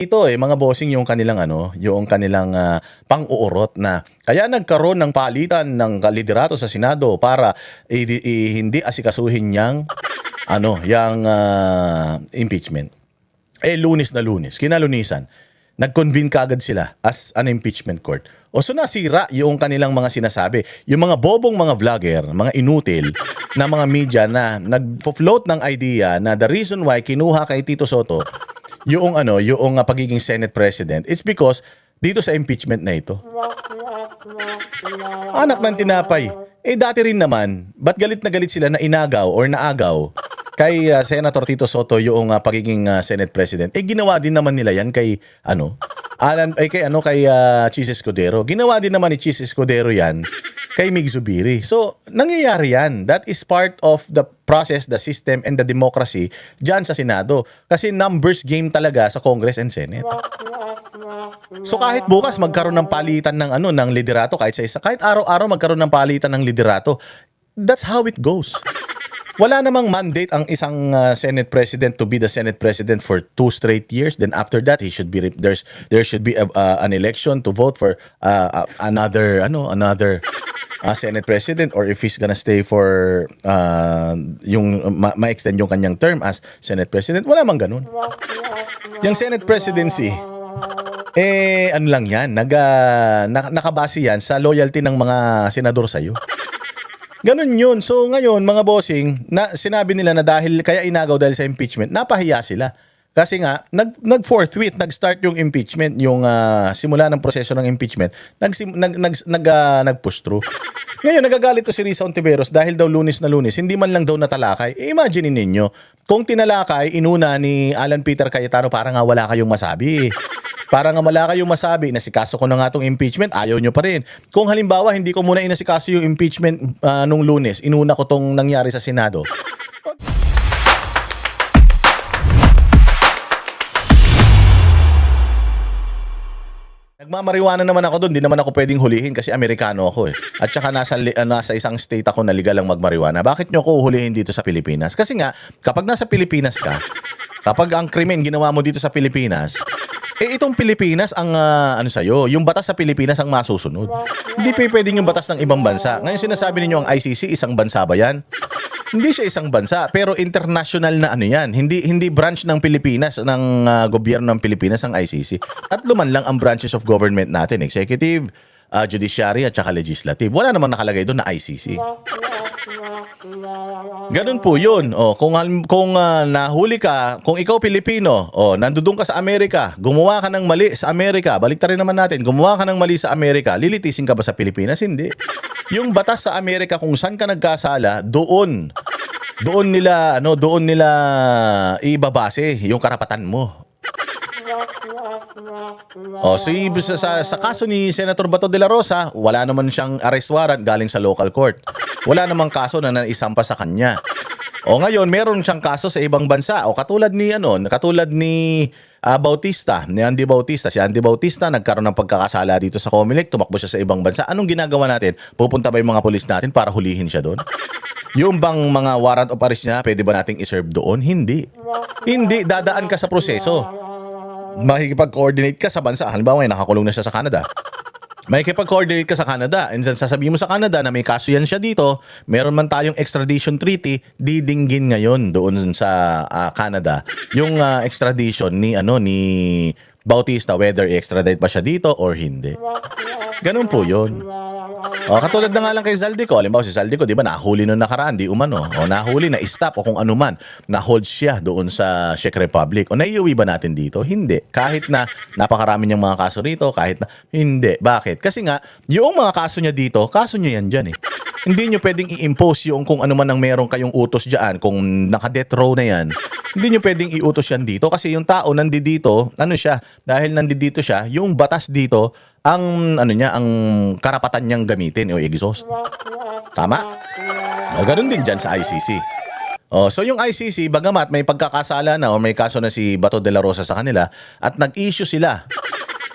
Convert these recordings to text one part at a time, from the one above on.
Ito mga bossing yung kanilang yung kanilang pang-uurot na kaya nagkaroon ng palitan ng liderato sa Senado para hindi asikasuhin yang yang impeachment. Lunes na Lunes, kinalunisan, nag-convene kaagad sila as an impeachment court. O so nasira yung kanilang mga sinasabi. Yung mga bobong mga vlogger, mga inutil na mga media na nag-float ng idea na the reason why kinuha kay Tito Soto yung pagiging Senate President, it's because dito sa impeachment na ito. Anak ng tinapay. Dati rin naman, ba't galit na galit sila na inagaw or naagaw kay Senator Tito Soto yung pagiging Senate President? Ginawa din naman nila yan kay kay Chis Escudero. Ginawa din naman ni Chis Escudero yan kay Mig Zubiri. So, nangyayari yan. That is part of the process, the system, and the democracy dyan sa Senado. Kasi numbers game talaga sa Congress and Senate. So, kahit bukas magkaroon ng palitan ng liderato, kahit araw-araw magkaroon ng palitan ng liderato, that's how it goes. Wala namang mandate ang isang Senate President to be the Senate President for 2 straight years. Then after that, there should be an election to vote for another Senate President, or if he's gonna stay for ma-extend yung kanyang term as Senate President. Wala mang ganun. Yung Senate Presidency, lang yan, nakabase yan sa loyalty ng mga senador sa'yo. Ganun yun. So ngayon, mga bossing, sinabi nila na kaya inagaw dahil sa impeachment, napahiya sila. Kasi nga, nag-forthwith, nag-start yung impeachment, yung simula ng proseso ng impeachment, nag-push through. Ngayon, nagagalit to si Risa Ontiveros dahil daw Lunes na Lunes, hindi man lang daw natalakay. Imagine ninyo, kung tinalakay, inuna ni Alan Peter Cayetano, parang nga wala kayong masabi. Para nga wala kayong masabi, inasikaso ko na nga itong impeachment, ayaw nyo pa rin. Kung halimbawa, hindi ko muna inasikaso yung impeachment nung Lunes, inuna ko itong nangyari sa Senado. Nagmamariwana naman ako doon, di naman ako pwedeng hulihin kasi Amerikano ako . At saka nasa isang state ako na legal lang magmariwana. Bakit nyo ko hulihin dito sa Pilipinas? Kasi nga, kapag nasa Pilipinas ka, kapag ang krimen ginawa mo dito sa Pilipinas, itong Pilipinas ang sa'yo, yung batas sa Pilipinas ang masusunod. Hindi pwedeng yung batas ng ibang bansa. Ngayon sinasabi ninyo ang ICC, isang bansa ba yan? Hindi siya isang bansa, pero international na yan. Hindi branch ng Pilipinas, ng gobyerno ng Pilipinas ang ICC. Tatlo man lang ang branches of government natin, executive, judiciary at saka legislative. Wala namang nakalagay doon na ICC. Ganun po yun. Kung nahuli ka, kung ikaw Pilipino, nandudun ka sa Amerika, gumawa ka ng mali sa Amerika, baliktarin naman natin, gumawa ka ng mali sa Amerika, lilitisin ka ba sa Pilipinas? Hindi. Yung batas sa Amerika kung saan ka nagkasala, doon nila ibabase yung karapatan mo. Sa kaso ni Senator Bato de la Rosa, wala naman siyang arrest warrant galing sa local court. Wala namang kaso na naisampa sa kanya. Ngayon meron siyang kaso sa ibang bansa. Katulad ni Bautista, ni Andy Bautista. Si Andy Bautista nagkaroon ng pagkakasala dito sa Comelec, tumakbo siya sa ibang bansa. Anong ginagawa natin? Pupunta ba yung mga pulis natin para hulihin siya doon? Yung bang mga warrant of arrest niya, pwede ba nating iserve doon? Hindi. Hindi, dadaan ka sa proseso. Makikipag-coordinate ka sa bansa. Halimbawa, nakakulong na siya sa Canada. Makikipag-coordinate ka sa Canada. And then sasabihin mo sa Canada na may kaso yan siya dito, meron man tayong extradition treaty, didinggin ngayon doon sa Canada yung extradition ni Bautista, whether i-extradite pa siya dito or hindi. Ganun po yun. Katulad na nga lang kay Zaldico. Halimbawa si Zaldico, di ba, nahuli nung nakaraan, di umano. Nahuli, na-stop o kung ano man. Na-hold siya doon sa Czech Republic. Naiuwi ba natin dito? Hindi. Kahit na napakarami niyang mga kaso rito, hindi. Bakit? Kasi nga, yung mga kaso niya dito, kaso niya yan dyan . Hindi nyo pwedeng i-impose yung kung ano man ang meron kayong utos dyan. Kung naka-death row na yan, hindi nyo pwedeng i-utos yan dito. Kasi yung tao nandito, dahil nandito siya, yung batas dito, ang karapatan niyang gamitin o exhaust. Tama? Ganun din dyan sa ICC. So yung ICC, bagamat may pagkakasala na o may kaso na si Bato de la Rosa sa kanila at nag-issue sila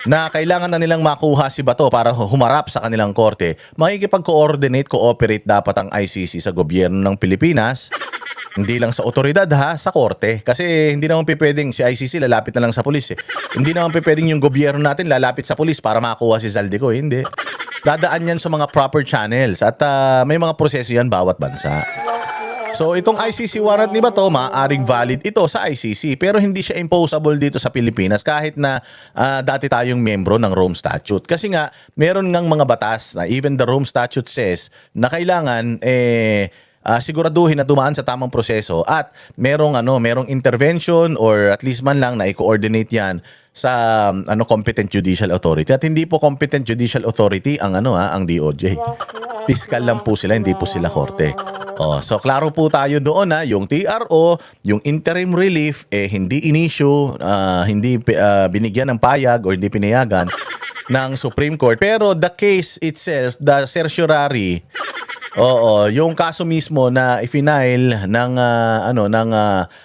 na kailangan na nilang makuha si Bato para humarap sa kanilang korte, makikipag-coordinate, cooperate dapat ang ICC sa gobyerno ng Pilipinas Hindi lang sa otoridad ha, sa korte. Kasi hindi naman pwedeng si ICC lalapit na lang sa pulis eh. Hindi naman pwedeng yung gobyerno natin lalapit sa pulis para makakuha si Zaldico. Hindi. Dadaan yan sa mga proper channels at may mga proseso yan bawat bansa. So itong ICC warrant ni Bato, maaaring valid ito sa ICC pero hindi siya imposable dito sa Pilipinas kahit na dati tayong membro ng Rome Statute. Kasi nga meron ngang mga batas na even the Rome Statute says na kailangan siguraduhin na dumaan sa tamang proseso at merong intervention or at least man lang na i-coordinate yan sa competent judicial authority. At hindi po competent judicial authority ang ang DOJ. Fiscal lang po sila, hindi po sila korte. So klaro po tayo doon yung TRO, yung interim relief hindi in-issue, hindi binigyan ng payag or hindi pinayagan ng Supreme Court. Pero the case itself, the certiorari, yung kaso mismo na i-file ng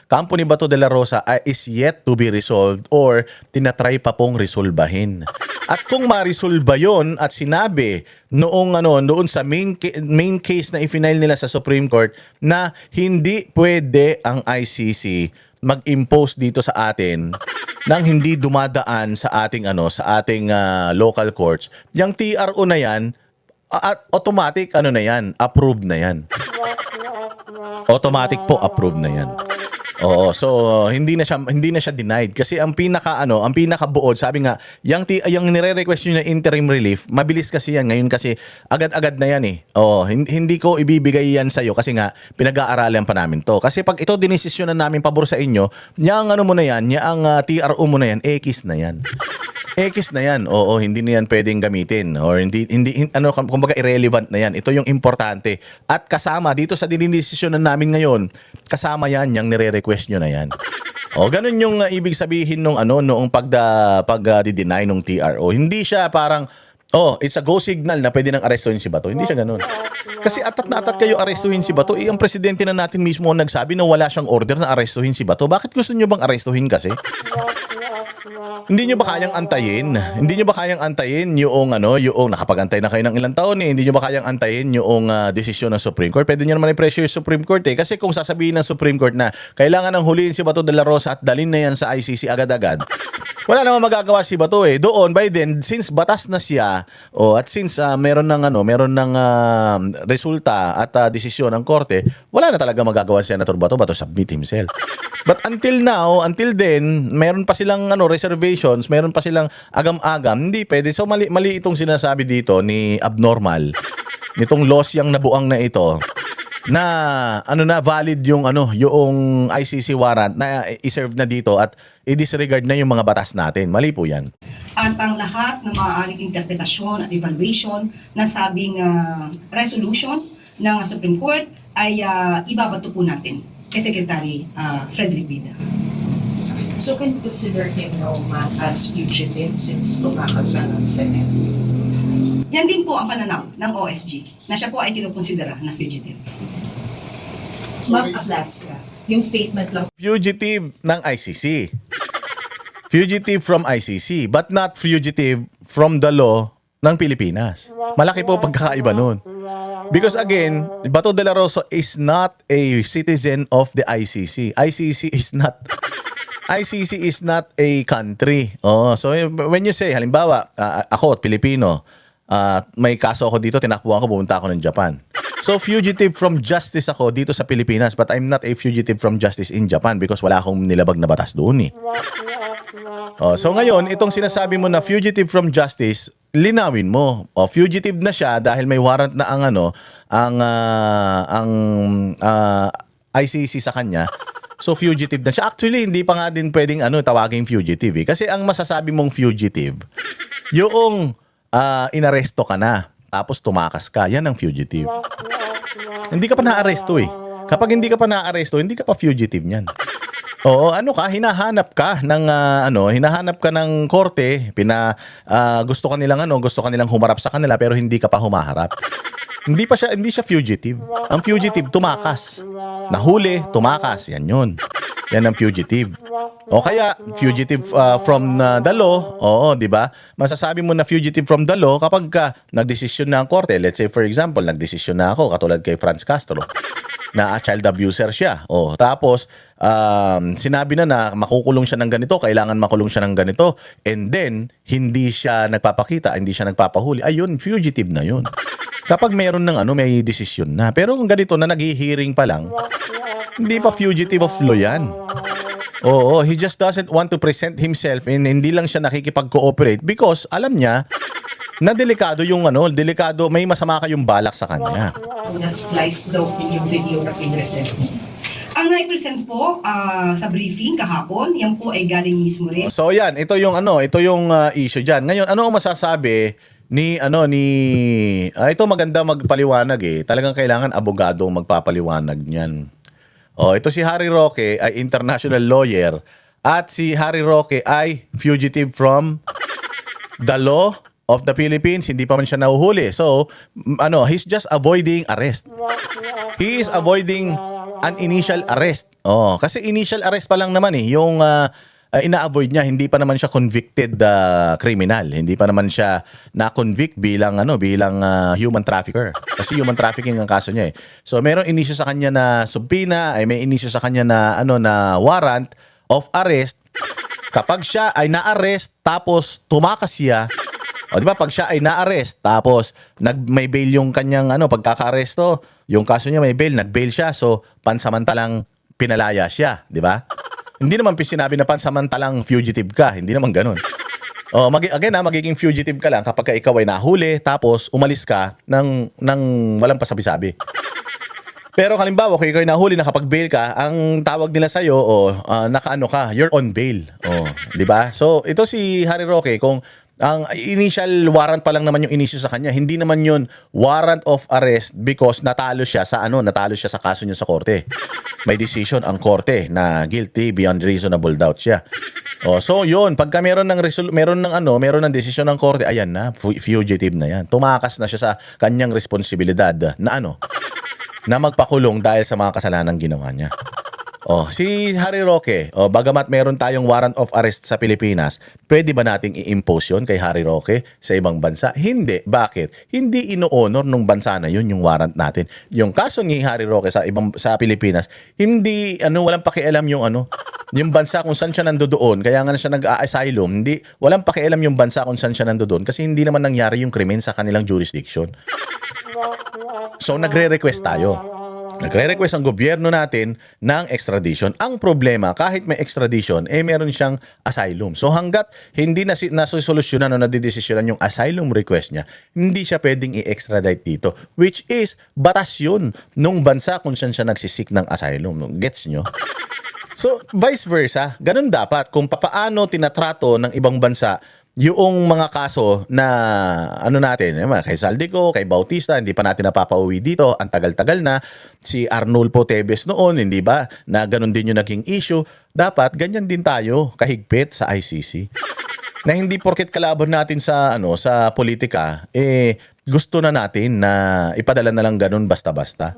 kampo ni Bato de la Rosa is yet to be resolved or tinatry pa pong resolbahin. At kung ma-resolba yon at sinabi doon sa main case na i-file nila sa Supreme Court na hindi pwede ang ICC mag-impose dito sa atin nang hindi dumadaan sa ating local courts, yung TRO na yan at automatic na yan, approved na yan. Automatic po approved na yan. So hindi na siya denied kasi ang pinakabuod, sabi nga, yung nire-request niyo na interim relief, mabilis kasi yan ngayon kasi agad-agad na yan eh. Hindi ko ibibigay yan sa iyo kasi nga pinag-aaralan pa namin to. Kasi pag ito dinesisyonan namin pabor sa inyo, yang mo na yan, yang TRO mo na yan, X na yan. X na yan. Hindi na yan pwedeng gamitin or hindi kumbaga irrelevant na yan. Ito yung importante. At kasama dito sa dinidesisyonan namin ngayon, kasama yan yung nire-request nyo na yan. Ganun yung ibig sabihin noong pag-deny nung TRO. Hindi siya parang it's a go signal na pwede nang arestuhin si Bato. Hindi siya ganun. Kasi atat na atat kayo arestuhin si Bato. Ang presidente na natin mismo nagsabi na wala siyang order na arestuhin si Bato. Bakit gusto niyo bang arestuhin kasi? Hindi nyo ba kayang antayin? Hindi nyo ba kayang antayin yung nakapag-antay na kayo ng ilang taon Hindi nyo ba kayang antayin yung desisyon ng Supreme Court? Pwede nyo naman i-pressure yung Supreme Court Kasi kung sasabihin ng Supreme Court na kailangan ng huliin si Bato de la Rosa at dalhin na yan sa ICC agad-agad, wala namang magagawa si Bato Doon, by then, since batas na siya, at since meron ng resulta at desisyon ng korte, wala na talaga magagawa si Senator Bato submit himself. But until then, meron pa silang reservations, meron pa silang agam-agam, hindi pwede. So mali itong sinasabi dito ni Abnormal, nitong laws yang nabuang na ito, na valid yung ICC warrant na i-serve na dito at i-disregard na yung mga batas natin. Mali po yan. At ang lahat ng maaaring interpretasyon at evaluation na sabing resolution ng Supreme Court ay ibabato po natin kay Secretary Frederick Bida. So can you consider him as fugitive since tumakas sa Senate? Yan din po ang pananaw ng OSG na siya po ay kinukonsidera na fugitive. Ma'am Ablasca, yung statement lang. Fugitive ng ICC. Fugitive from ICC, but not fugitive from the law ng Pilipinas. Malaki po pagkakaiba nun. Because again, Bato de la Rosa is not a citizen of the ICC. ICC is not a country. So when you say, halimbawa, ako, Pilipino, may kaso ako dito, tinakbuhan ko, pumunta ako ng Japan. So fugitive from justice ako dito sa Pilipinas, but I'm not a fugitive from justice in Japan because wala akong nilabag na batas doon So ngayon, itong sinasabi mo na fugitive from justice, linawin mo. Fugitive na siya dahil may warrant na ang ICC sa kanya. So fugitive na siya. Actually, hindi pa nga din pwedeng tawaging fugitive Kasi ang masasabi mong fugitive, yung inaresto ka na, tapos tumakas ka, yan ang fugitive. Hindi ka pa na-aresto Kapag hindi ka pa na-aresto, hindi ka pa fugitive niyan. Hinahanap ka ng korte, gusto ka nilang humarap sa kanila pero hindi ka pa humaharap. Hindi siya fugitive. Ang fugitive tumakas. Nahuli, tumakas, yan 'yun. Yan ang fugitive. O kaya fugitive from the law, di ba? Masasabi mo na fugitive from the law kapag nagdesisyon na ang korte. Let's say for example, nagdesisyon na ako katulad kay Franz Castro. na child abuser siya. Oh, tapos sinabi na makukulong siya ng ganito, kailangan makulong siya ng ganito, and then hindi siya nagpapakita, hindi siya nagpapahuli. Ayun, fugitive na 'yun. Kapag mayroon ng may desisyon na. Pero kung ganito na naghi-hearing pa lang, hindi pa fugitive of law 'yan. Oo, he just doesn't want to present himself and hindi lang siya nakikipag-cooperate because alam niya na delikado yung delikado, may masama kayong balak sa kanya. Na-splice daw din yung video na pinresent mo. Ang nai-present po sa briefing kahapon, yan po ay galing mismo rin. So yan, ito yung issue diyan. Ngayon, ano ang masasabi ito maganda magpaliwanag Talagang kailangan abogado magpapaliwanag niyan. Ito si Harry Roque ay international lawyer at si Harry Roque ay fugitive from the law of the Philippines. Hindi pa man siya nahuhuli. So, he's just avoiding arrest. He is avoiding an initial arrest. Kasi initial arrest pa lang naman yung ina-avoid niya, hindi pa naman siya convicted criminal. Hindi pa naman siya na-convict bilang human trafficker. Kasi human trafficking ang kaso niya So meron inisyu sa kanya na subpoena, may inisyu sa kanya na na warrant of arrest. Kapag siya ay na-arrest tapos tumakas siya, di ba? Pag siya ay na-arrest tapos may bail yung kanyang pagkaka-aresto, yung kaso niya may bail, nag-bail siya, so pansamantalang pinalaya siya, di ba? Hindi naman sinabi na pansamantalang fugitive ka. Hindi naman ganun. Magiging fugitive ka lang kapag ikaw ay nahuli tapos umalis ka ng walang pasabi-sabi. Pero halimbawa, kung ikaw ay nahuli, nakapag-bail ka, ang tawag nila sa'yo, you're on bail. Di ba? So, ito si Harry Roque, kung ang initial warrant pa lang naman yung inisyu sa kanya, hindi naman yun warrant of arrest because natalo siya sa kaso niya sa korte. May decision ang korte na guilty beyond reasonable doubt siya. So yun, pagka meron ng desisyon ng korte, ayan na, fugitive na yan. Tumakas na siya sa kanyang responsibilidad na magpakulong dahil sa mga kasalanang ginawa niya. Si Harry Roque, bagamat meron tayong warrant of arrest sa Pilipinas, pwede ba nating i-impose yun kay Harry Roque sa ibang bansa? Hindi. Bakit? Hindi ino-honor nung bansa na yun yung warrant natin. Yung kaso ni Harry Roque sa Pilipinas, hindi walang pakialam yung bansa kung saan siya nandoon. Kaya nga siya nag-asylum, walang pakialam yung bansa kung saan siya nandoon kasi hindi naman nangyari yung krimen sa kanilang jurisdiction. So nagre-request tayo. Nagre-request ang gobyerno natin ng extradition. Ang problema, kahit may extradition, meron siyang asylum. So hanggat hindi nasusolusyonan o nadidesisyonan yung asylum request niya, hindi siya pwedeng i-extradite dito. Which is, batas yun nung bansa kung saan siya nagsisik ng asylum. Gets nyo? So, vice versa, ganun dapat. Kung papaano tinatrato ng ibang bansa yung mga kaso na natin, kay Saldico, kay Bautista, hindi pa natin napapauwi dito, ang tagal-tagal na, si Arnulfo Teves noon, hindi ba, na ganun din yung naging issue, dapat ganyan din tayo kahigpit sa ICC. Na hindi porket kalaban natin sa politika, gusto na natin na ipadala na lang ganun basta-basta.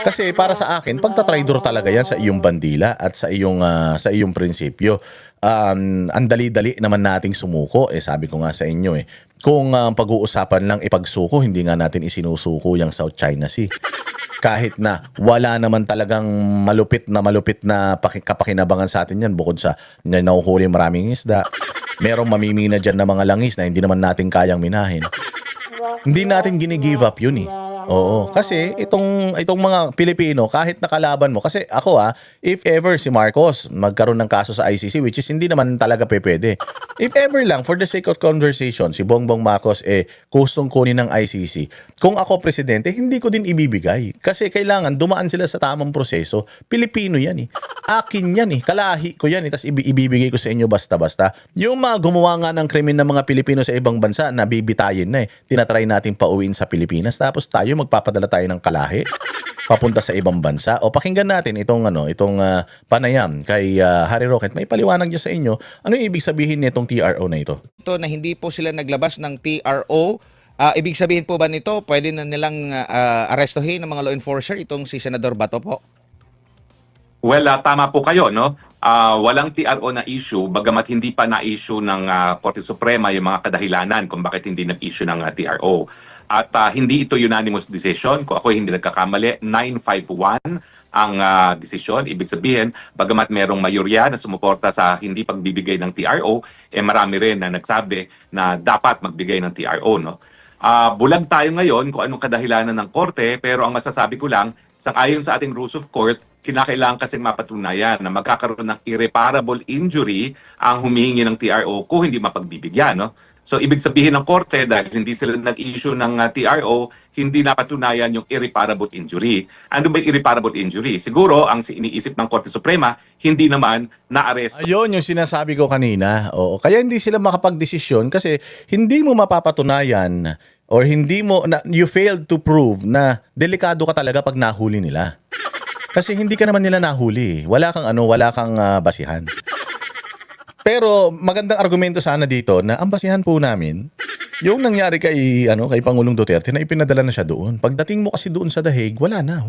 Kasi para sa akin, pagtatraidor talaga yan sa iyong bandila at sa iyong prinsipyo. Ang dali-dali naman nating sumuko. Sabi ko nga sa inyo kung pag-uusapan lang ipagsuko, hindi nga natin isinusuko yung South China Sea. Kahit na wala naman talagang malupit na kapakinabangan sa atin yan bukod sa nahuhuli maraming isda. Merong mamimina dyan na mga langis na hindi naman natin kayang minahin. Hindi natin gini-give up yun Oo, kasi itong mga Pilipino, kahit nakalaban mo, kasi ako if ever si Marcos magkaroon ng kaso sa ICC, which is hindi naman talaga pwede. If ever lang, for the sake of conversation, si Bongbong Marcos gustong kunin ng ICC. Kung ako presidente, hindi ko din ibibigay. Kasi kailangan dumaan sila sa tamang proseso. Pilipino yan Akin yan Kalahi ko yan Tapos ibibigay ko sa inyo basta-basta. Yung mga gumawa nga ng krimen ng mga Pilipino sa ibang bansa, nabibitayin na Tinatry natin pauwiin sa Pilipinas. Tapos tayo magpapadala tayo ng kalahi papunta sa ibang bansa. O pakinggan natin itong panayam kay Harry Roque. May paliwanag niya sa inyo. Ano yung ibig sabihin nitong TRO na ito? Ito na hindi po sila naglabas ng TRO. Ibig sabihin po ba nito, pwede na nilang arestuhin ng mga law enforcer itong si Senador Bato po? Well, tama po kayo, no? walang TRO na issue, bagamat hindi pa na-issue ng Korte Suprema yung mga kadahilanan kung bakit hindi nag-issue ng TRO. At hindi ito unanimous decision. Kung ako hindi nagkakamali, 951 ang desisyon. Ibig sabihin, bagamat merong mayorya na sumuporta sa hindi pagbibigay ng TRO, marami rin na nagsabi na dapat magbigay ng TRO. No? Bulag tayo ngayon kung anong kadahilanan ng korte, pero ang masasabi ko lang, ayon sa ating rules of court, kinakailangan kasing mapatunayan na magkakaroon ng irreparable injury ang humihingi ng TRO kung hindi mapagbibigyan. No? So, ibig sabihin ng korte, dahil hindi sila nag-issue ng TRO, hindi napatunayan yung irreparable injury. Ano ba yung irreparable injury? Siguro, ang iniisip ng Korte Suprema, hindi naman na-arrest. Ayun yung sinasabi ko kanina. Oo, kaya hindi sila makapagdesisyon kasi hindi mo mapapatunayan or you failed to prove na delikado ka talaga pag nahuli nila. Kasi hindi ka naman nila nahuli. Wala kang basihan. Pero magandang argumento sana dito na ang basihan po namin, yung nangyari kay Pangulong Duterte na ipinadala na siya doon. Pagdating mo kasi doon sa The Hague, wala na.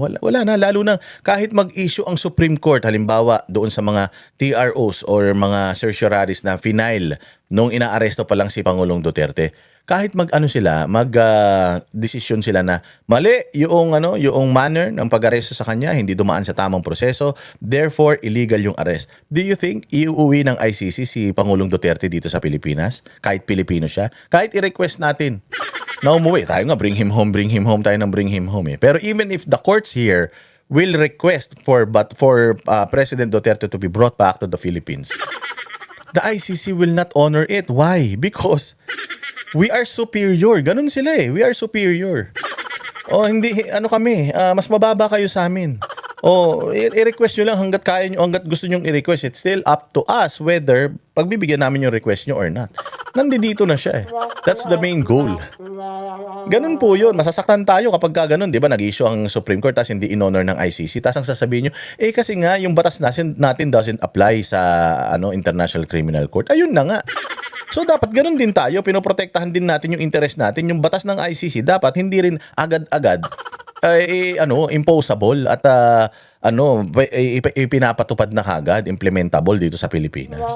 Lalo na kahit mag-issue ang Supreme Court, halimbawa doon sa mga TROs or mga certiorari's na final nung inaaresto pa lang si Pangulong Duterte. Kahit mag-desisyon sila na mali yung manner ng pag-aresto sa kanya, hindi dumaan sa tamang proseso, therefore illegal yung arrest. Do you think iuwi ng ICC si Pangulong Duterte dito sa Pilipinas? Kahit Pilipino siya? Kahit i-request natin na umuwi, tayo nga bring him home tayo ng bring him home eh. Pero even if the courts here will request for President Duterte to be brought back to the Philippines, the ICC will not honor it. Why? Because we are superior. Ganun sila eh. We are superior. Mas mababa kayo sa amin. I-request nyo lang hanggat kaya nyo, hanggat gusto nyo i-request. It's still up to us whether pagbibigyan namin yung request nyo or not. Nandito na siya eh. That's the main goal. Ganun po yun. Masasaktan tayo kapag ganun. Di ba nag-issue ang Supreme Court tapos hindi in-honor ng ICC. Tapos ang sasabihin nyo, kasi nga yung batas natin doesn't apply sa International Criminal Court. Ayun na nga. So dapat ganun din tayo, pinoprotektahan din natin yung interest natin. Yung batas ng ICC dapat hindi rin agad-agad imposable at ipinapatupad na kagad, implementable dito sa Pilipinas.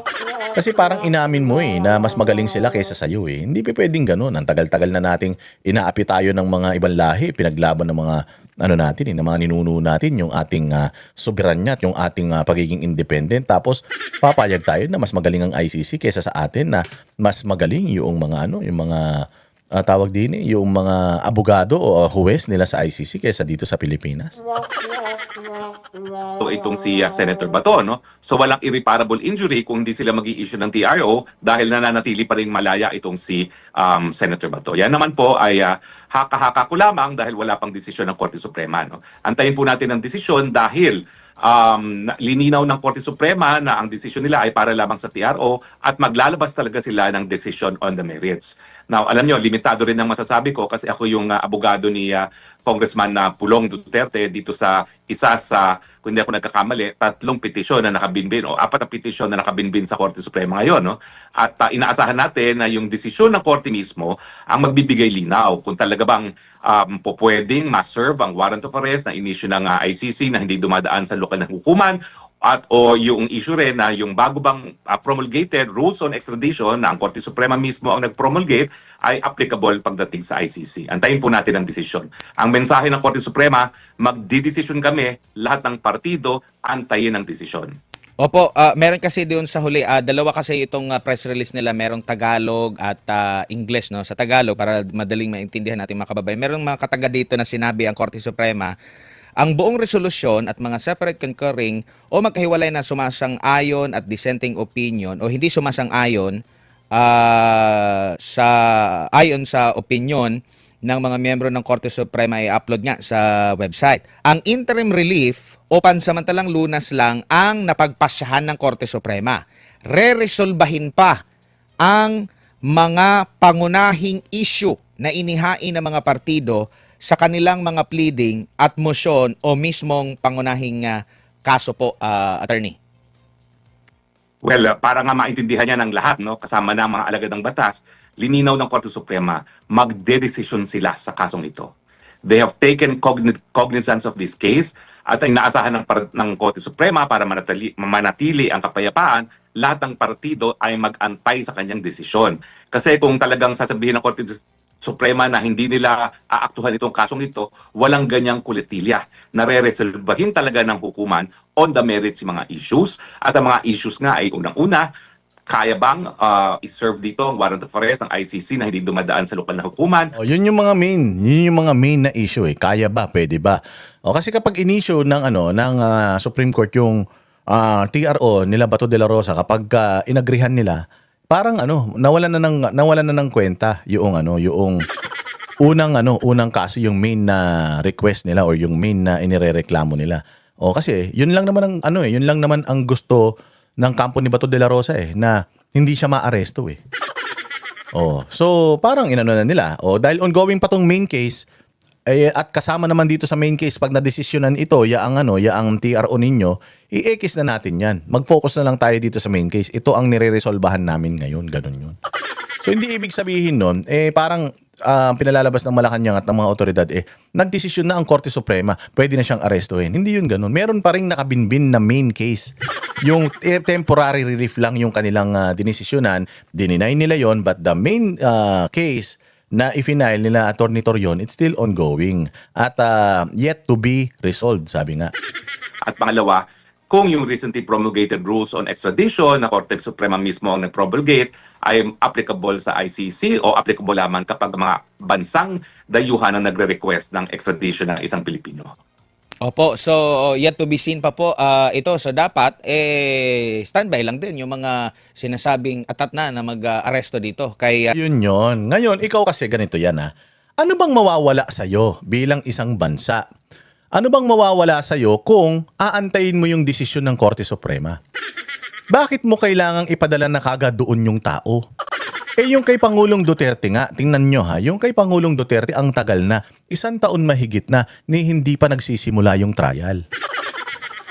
Kasi parang inamin mo na mas magaling sila kaysa sa'yo eh. Hindi pwedeng ganun. Ang tagal-tagal na nating inaapi tayo ng mga ibang lahi, pinaglaban ng mga ng mga ninuno natin, yung ating soberanya at yung ating pagiging independent. Tapos papayag tayo na mas magaling ang ICC kaysa sa atin, na mas magaling yung mga yung mga abogado o huwes nila sa ICC kaysa dito sa Pilipinas. So itong si Senator Bato, no? So walang irreparable injury kung hindi sila mag-i-issue ng TRO dahil nananatili pa rin malaya itong si Senator Bato. Yan naman po ay haka-haka ko lamang dahil wala pang desisyon ng Korte Suprema, no? Antayin po natin ang desisyon dahil lininaw ng Korte Suprema na ang desisyon nila ay para lamang sa TRO at maglalabas talaga sila ng decision on the merits. Now, alam nyo, limitado rin ang masasabi ko kasi ako yung abogado ni Congressman Pulong Duterte dito sa isa sa, kung hindi ako nagkakamali, 3 petisyon na nakabinbin o 4 na petisyon na nakabinbin sa Korte Suprema ngayon. No? At inaasahan natin na yung desisyon ng Korte mismo ang magbibigay linaw kung talaga bang pwedeng ma-serve ang warrant of arrest na inisyu ng ICC na hindi dumadaan sa lokal na hukuman o yung issue rin na yung bago bang promulgated rules on extradition na ang Korte Suprema mismo ang nag-promulgate ay applicable pagdating sa ICC. Antayin po natin ang desisyon. Ang mensahe ng Korte Suprema, magdidesisyon kami, lahat ng partido, antayin ang desisyon. Opo, meron kasi doon sa huli, dalawa kasi itong press release nila, merong Tagalog at English, no? Sa Tagalog, para madaling maintindihan natin mga kababayan. Merong mga kataga dito na sinabi ang Korte Suprema, ang buong resolusyon at mga separate concurring o magkahiwalay na sumasang-ayon at dissenting opinion o hindi sumasang-ayon ayon sa opinion ng mga miyembro ng Korte Suprema ay upload nga sa website. Ang interim relief o pansamantalang lunas lang ang napagpasyahan ng Korte Suprema. Re-resolbahin pa ang mga pangunahing issue na inihain ng mga partido sa kanilang mga pleading at motion o mismong pangunahing kaso po, attorney. Well, para nga maintindihan niya ng lahat, no, kasama na ang mga alagad ng batas, lininaw ng Korte Suprema, magdedesisyon sila sa kasong ito. They have taken cognizance of this case at ang inaasahan ng Korte Suprema para manatili ang kapayapaan, lahat ng partido ay mag-antay sa kanyang desisyon. Kasi kung talagang sasabihin ng Korte Suprema na hindi nila aaktuhan itong kasong ito, walang ganyang kulitilya. Nare-resolbahin talaga ng hukuman on the merits yung mga issues. At ang mga issues nga ay unang-una, kaya bang i-serve dito ang warrant of arrest ng ICC na hindi dumadaan sa lokal na hukuman? Oh, yun yung mga main na issue eh. Kaya ba, pwede ba? O kasi kapag in-issue ng Supreme Court yung TRO nila Bato de la Rosa, kapag inagrihan nila, parang nawalan na ng kwenta yung unang kaso, yung main na request nila or yung main na inirereklamo nila. O kasi yun lang naman ang gusto ng kampo ni Bato de la Rosa na hindi siya maaresto eh. Oh, so parang inano na nila. Oh, dahil ongoing pa tong main case at kasama naman dito sa main case pag nadesisyonan ito, yaang TRO ninyo, i-ekis na natin 'yan. Mag-focus na lang tayo dito sa main case. Ito ang nire-resolbahan namin ngayon, ganun 'yun. So hindi ibig sabihin nun parang pinalalabas ng Malacanang at ng mga otoridad nagdesisyon na ang Korte Suprema, pwede na siyang arestuhin. Hindi 'yun ganun. Meron pa ring nakabinbin na main case. Yung temporary relief lang yung kanilang dinesisyonan, dininay nila 'yon, but the main case na i-file nila Attorney Torion, it's still ongoing at yet to be resolved, sabi nga. At pangalawa, kung yung recently promulgated rules on extradition na Korte Suprema mismo ang nag-promulgate ay applicable sa ICC o applicable lamang kapag mga bansang dayuhan ang nagre-request ng extradition ng isang Pilipino. Opo, so yet to be seen pa po ito. So dapat standby lang din yung mga sinasabing atat na mag-aresto dito. Kay Yun. Ngayon, ikaw kasi ganito yan Ano bang mawawala sa'yo bilang isang bansa? Ano bang mawawala sa'yo kung aantayin mo yung desisyon ng Korte Suprema? Bakit mo kailangang ipadala na kagad doon yung tao? Yung kay Pangulong Duterte nga, tingnan nyo yung kay Pangulong Duterte ang tagal na, 1 taon mahigit na, ni hindi pa nagsisimula yung trial.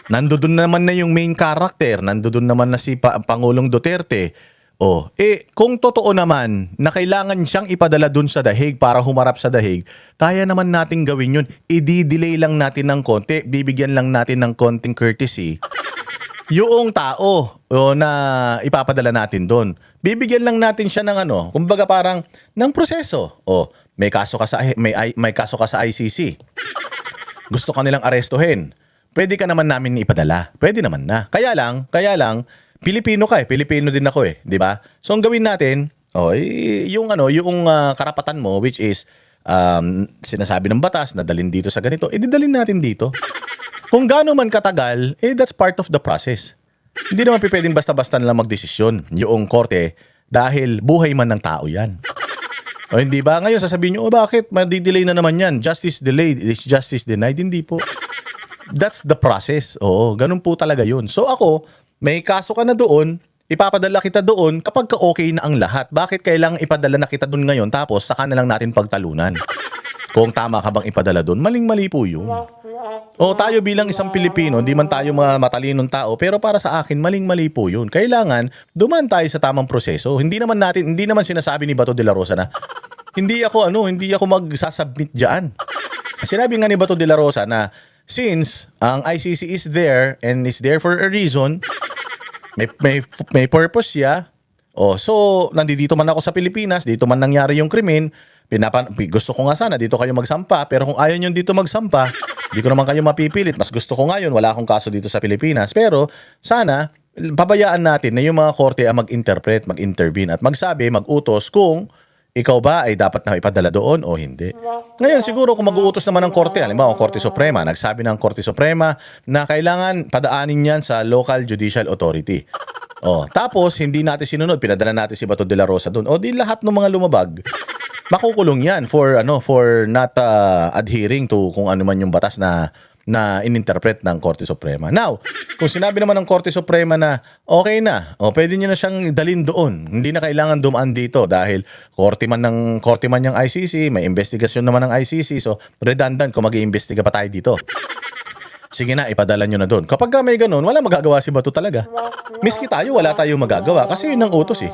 Nandoon naman na yung main character, nandoon naman na si Pangulong Duterte. Kung totoo naman na kailangan siyang ipadala dun sa dahig para humarap sa dahig, kaya naman nating gawin yun. I-delay lang natin ng konti, bibigyan lang natin ng konting courtesy yung tao na ipapadala natin doon. Bibigyan lang natin siya ng kumbaga parang ng proseso. May kaso ka sa ICC. Gusto ka nilang arestuhin. Pwede ka naman namin ipadala. Pwede naman na. Kaya lang Pilipino ka Pilipino din ako 'di ba? So ang gawin natin, yung karapatan mo, which is sinasabi ng batas na dalhin dito sa ganito, ididalhin natin dito. Kung gaano man katagal, that's part of the process. Hindi naman pwedeng basta-basta na lang magdesisyon yung korte dahil buhay man ng tao yan. Hindi ba? Ngayon sasabihin nyo, bakit? Madidelay na naman yan. Justice delayed is justice denied. Hindi po. That's the process. Ganun po talaga yun. So ako, may kaso ka na doon, ipapadala kita doon kapag ka-okay na ang lahat. Bakit kailangang ipadala na kita doon ngayon tapos saka na lang natin pagtalunan? Kung tama ka bang ipadala doon, maling-mali po yun. Tayo bilang isang Pilipino, hindi man tayo mga matalinong tao, pero para sa akin, maling-mali po yun. Kailangan, dumaan tayo sa tamang proseso. Hindi naman sinasabi ni Bato de la Rosa na, hindi ako magsasubmit dyan. Sinabi nga ni Bato de la Rosa na, since ang ICC is there and is there for a reason, may purpose siya, so nandito man ako sa Pilipinas, dito man nangyari yung krimen, gusto ko nga sana dito kayo magsampa, pero kung ayaw nyo dito magsampa, di ko naman kayo mapipilit. Mas gusto ko ngayon, wala akong kaso dito sa Pilipinas. Pero sana, pabayaan natin na yung mga korte ang mag-interpret, mag-intervene at magsabi, mag-utos kung ikaw ba ay dapat na ipadala doon o hindi. Ngayon, siguro kung mag-uutos naman ng korte, halimbawa ang Korte Suprema, nagsabi ng Korte Suprema na kailangan padaanin yan sa local judicial authority. Tapos, hindi natin sinunod, pinadala natin si Bato de la Rosa doon. Di lahat ng mga lumabag, makukulong yan for not adhering to kung ano man yung batas na ininterpret ng Korte Suprema. Now, kung sinabi naman ng Korte Suprema na okay na, pwede niyo na siyang dalhin doon. Hindi na kailangan dumaan dito dahil korte man yung ICC, may investigasyon naman ng ICC, so redundant kung mag-iimbestiga pa tayo dito. Sige na, ipadala nyo na doon. Kapag may ganun, wala magagawa si Bato talaga. Miski tayo, wala tayong magagawa kasi yun ang utos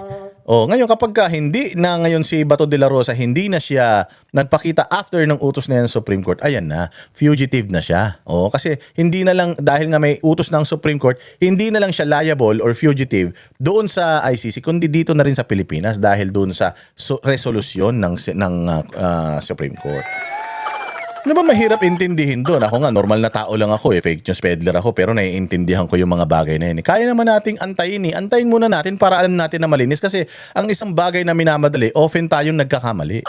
Ngayon kapag hindi na ngayon si Bato de la Rosa, hindi na siya nagpakita after ng utos na yan ng Supreme Court, ayan na, fugitive na siya. Kasi hindi na lang, dahil nga may utos ng Supreme Court, hindi na lang siya liable or fugitive doon sa ICC, kundi dito na rin sa Pilipinas dahil doon sa resolusyon ng Supreme Court. Ano ba mahirap intindihin doon? Ako nga, normal na tao lang ako fake news peddler ako, pero naiintindihan ko yung mga bagay na yun. Kaya naman nating antayin Antayin muna natin para alam natin na malinis kasi ang isang bagay na minamadali, often tayong nagkakamali.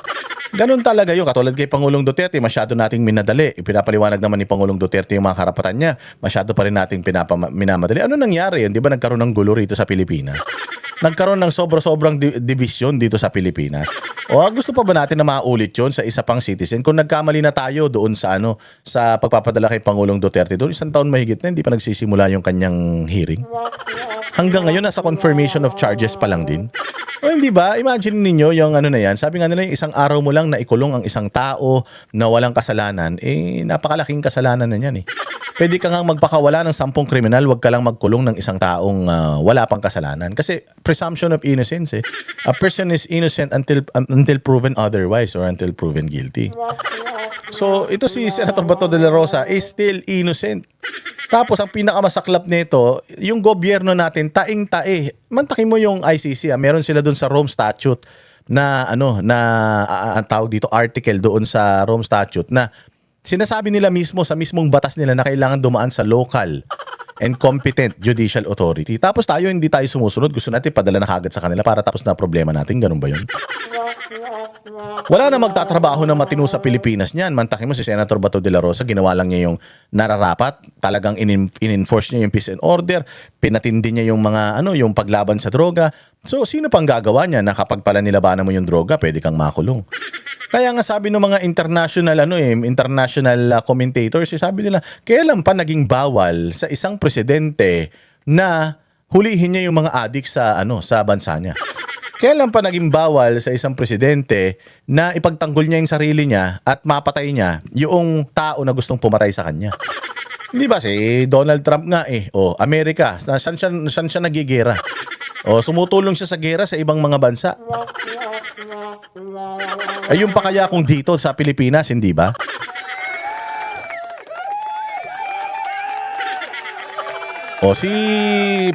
Ganun talaga yun. Katulad kay Pangulong Duterte, masyado nating minadali. Ipinapaliwanag naman ni Pangulong Duterte yung mga karapatan niya. Masyado pa rin nating minamadali. Ano nangyari yun? Di ba nagkaroon ng gulo rito sa Pilipinas? Nagkaroon ng sobrang division dito sa Pilipinas. Gusto pa ba natin na maulit yun sa isa pang citizen? Kung nagkamali na tayo doon sa sa pagpapadala kay Pangulong Duterte, doon 1 taon mahigit na, hindi pa nagsisimula yung kanyang hearing. Hanggang ngayon, nasa confirmation of charges pa lang din. Hindi ba? Imagine ninyo yung na yan. Sabi nga nila, yung isang araw mo lang na ikulong ang isang tao na walang kasalanan, napakalaking kasalanan na yan Pwede ka nga magpakawala ng 10 kriminal, wag ka lang magkulong ng isang taong wala pang kasalanan. Kasi presumption of innocence A person is innocent until proven otherwise or until proven guilty. So, ito si Senator Bato de la Rosa is still innocent. Tapos, ang pinakamasaklap nito, yung gobyerno natin, taing-tae. Mantakin mo yung ICC, meron sila dun sa Rome Statute na, ang tawag dito, article doon sa Rome Statute na sinasabi nila mismo sa mismong batas nila na kailangan dumaan sa local and competent judicial authority. Tapos hindi tayo sumusunod. Gusto natin padala na kagad sa kanila para tapos na problema natin. Ganun ba yun? Wala na magtatrabaho na matino sa Pilipinas niyan. Mantakin mo si Senator Bato de la Rosa, ginawa lang niya yung nararapat. Talagang in-enforce niya yung peace and order. Pinatindi niya yung mga yung paglaban sa droga. So, sino pang gagawa niya na kapag pala nilabanan mo yung droga, pwede kang makulong? Kaya nga sabi ng mga international commentators, sabi nila, kailan pa naging bawal sa isang presidente na hulihin niya yung mga adik sa bansa niya? Kailan pa naging bawal sa isang presidente na ipagtanggol niya yung sarili niya at mapatay niya yung tao na gustong pumatay sa kanya? Hindi ba si Donald Trump nga Amerika, saan siya nagigera? Sumutulong siya sa gera sa ibang mga bansa. Ayun pa kaya kung dito sa Pilipinas, hindi ba? Si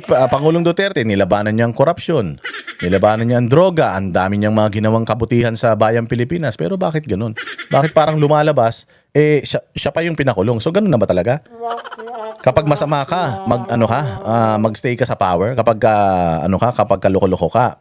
Pangulong Duterte, nilabanan niya ang korupsyon. Nilabanan niya ang droga. Ang dami niyang mga ginawang kabutihan sa bayang Pilipinas. Pero bakit ganun? Bakit parang lumalabas, siya pa yung pinakulong? So ganun na ba talaga? Kapag masama ka, magstay ka sa power. Kapag loko-loko ka,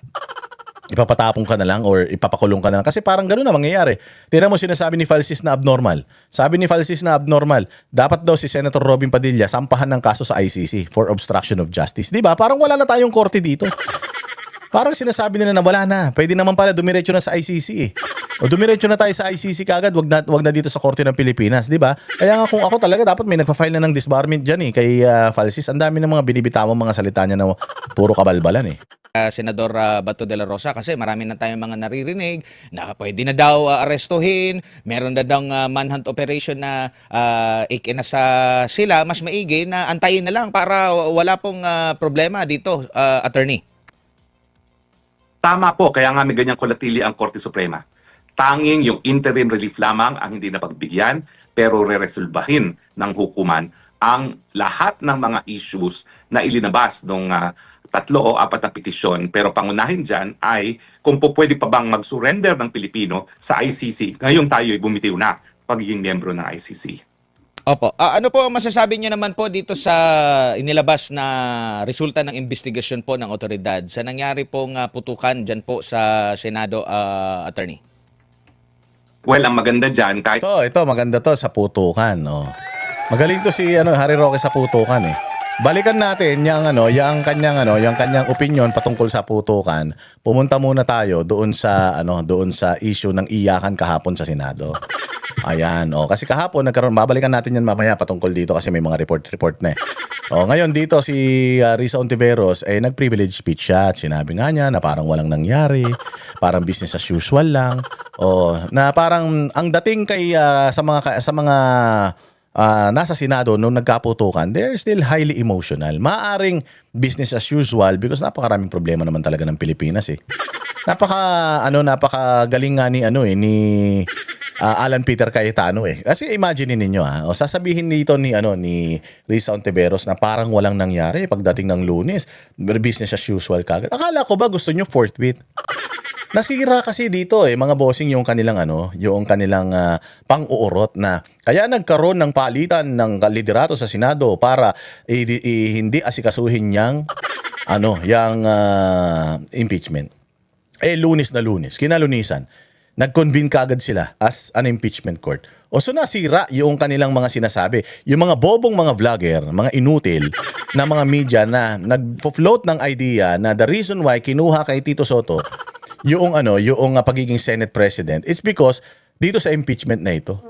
ipapatapong ka na lang or ipapakulong ka na lang. Kasi parang gano'n na mangyayari. Tingnan mo sinasabi ni Falsis na abnormal. Sabi ni Falsis na abnormal, dapat daw si Senator Robin Padilla sampahan ng kaso sa ICC for obstruction of justice. Diba? Parang wala na tayong korte dito. Parang sinasabi nila na wala na. Pwede naman pala dumiretso na sa ICC O dumiretso na tayo sa ICC kagad, wag na dito sa Korte ng Pilipinas, di ba? Kaya nga kung ako talaga, dapat may nagpa-file na ng disbarment dyan kay Falsis. Ang dami ng mga binibitawang mga salita niya na puro kabalbalan Senador Bato de la Rosa, kasi marami na tayong mga naririnig na pwede na daw arestuhin, meron na daw manhunt operation na ikinasa sila. Mas maigi na antayin na lang para wala pong problema dito, attorney. Tama po, kaya nga may ganyang kulatili ang Korte Suprema. Tanging yung interim relief lamang ang hindi napagbigyan, pero reresolbahin ng hukuman ang lahat ng mga issues na ilinabas ng 3 o 4 na petisyon. Pero pangunahin dyan ay kung po pwede pa bang mag-surrender ng Pilipino sa ICC. Ngayong tayo ay bumitiw na pagiging miyembro ng ICC. Opo. Ano po masasabi niyo naman po dito sa inilabas na resulta ng investigasyon po ng otoridad sa nangyari pong putukan dyan po sa Senado, attorney? Well, ang maganda dyan, kahit Ito maganda to sa putukan, Magaling to si Harry Roque sa putukan Balikan natin yung kanyang opinion patungkol sa putukan. Pumunta muna tayo doon sa issue ng iyakan kahapon sa Senado. Ayan, kasi kahapon babalikan natin yan mamaya patungkol dito kasi may mga report na ngayon dito si Risa Ontiveros nag-privilege speech siya at sinabi nga niya na parang walang nangyari, parang business as usual lang. Na parang ang dating kay sa mga nasa Senado nung nagkaputukan, they're still highly emotional. Maaring business as usual because napakaraming problema naman talaga ng Pilipinas eh. Napakagaling nga ni Alan Peter Cayetano eh. Kasi imagine ninyo o sasabihin nito ni Risa Ontiveros na parang walang nangyari pagdating ng Lunes, business as usual kagad. Akala ko ba gusto nyo forthwith? Nasira kasi dito mga bossing yung kanilang pang-uurot na kaya nagkaroon ng palitan ng liderato sa Senado para hindi asikasuhin yang impeachment. Lunes na Lunes, kinalunisan. Nag-convene kaagad sila as an impeachment court. O so nasira yung kanilang mga sinasabi. Yung mga bobong mga vlogger, mga inutil na mga media na nag-float ng idea na the reason why kinuha kay Tito Soto yung pagiging Senate President, it's because dito sa impeachment na ito.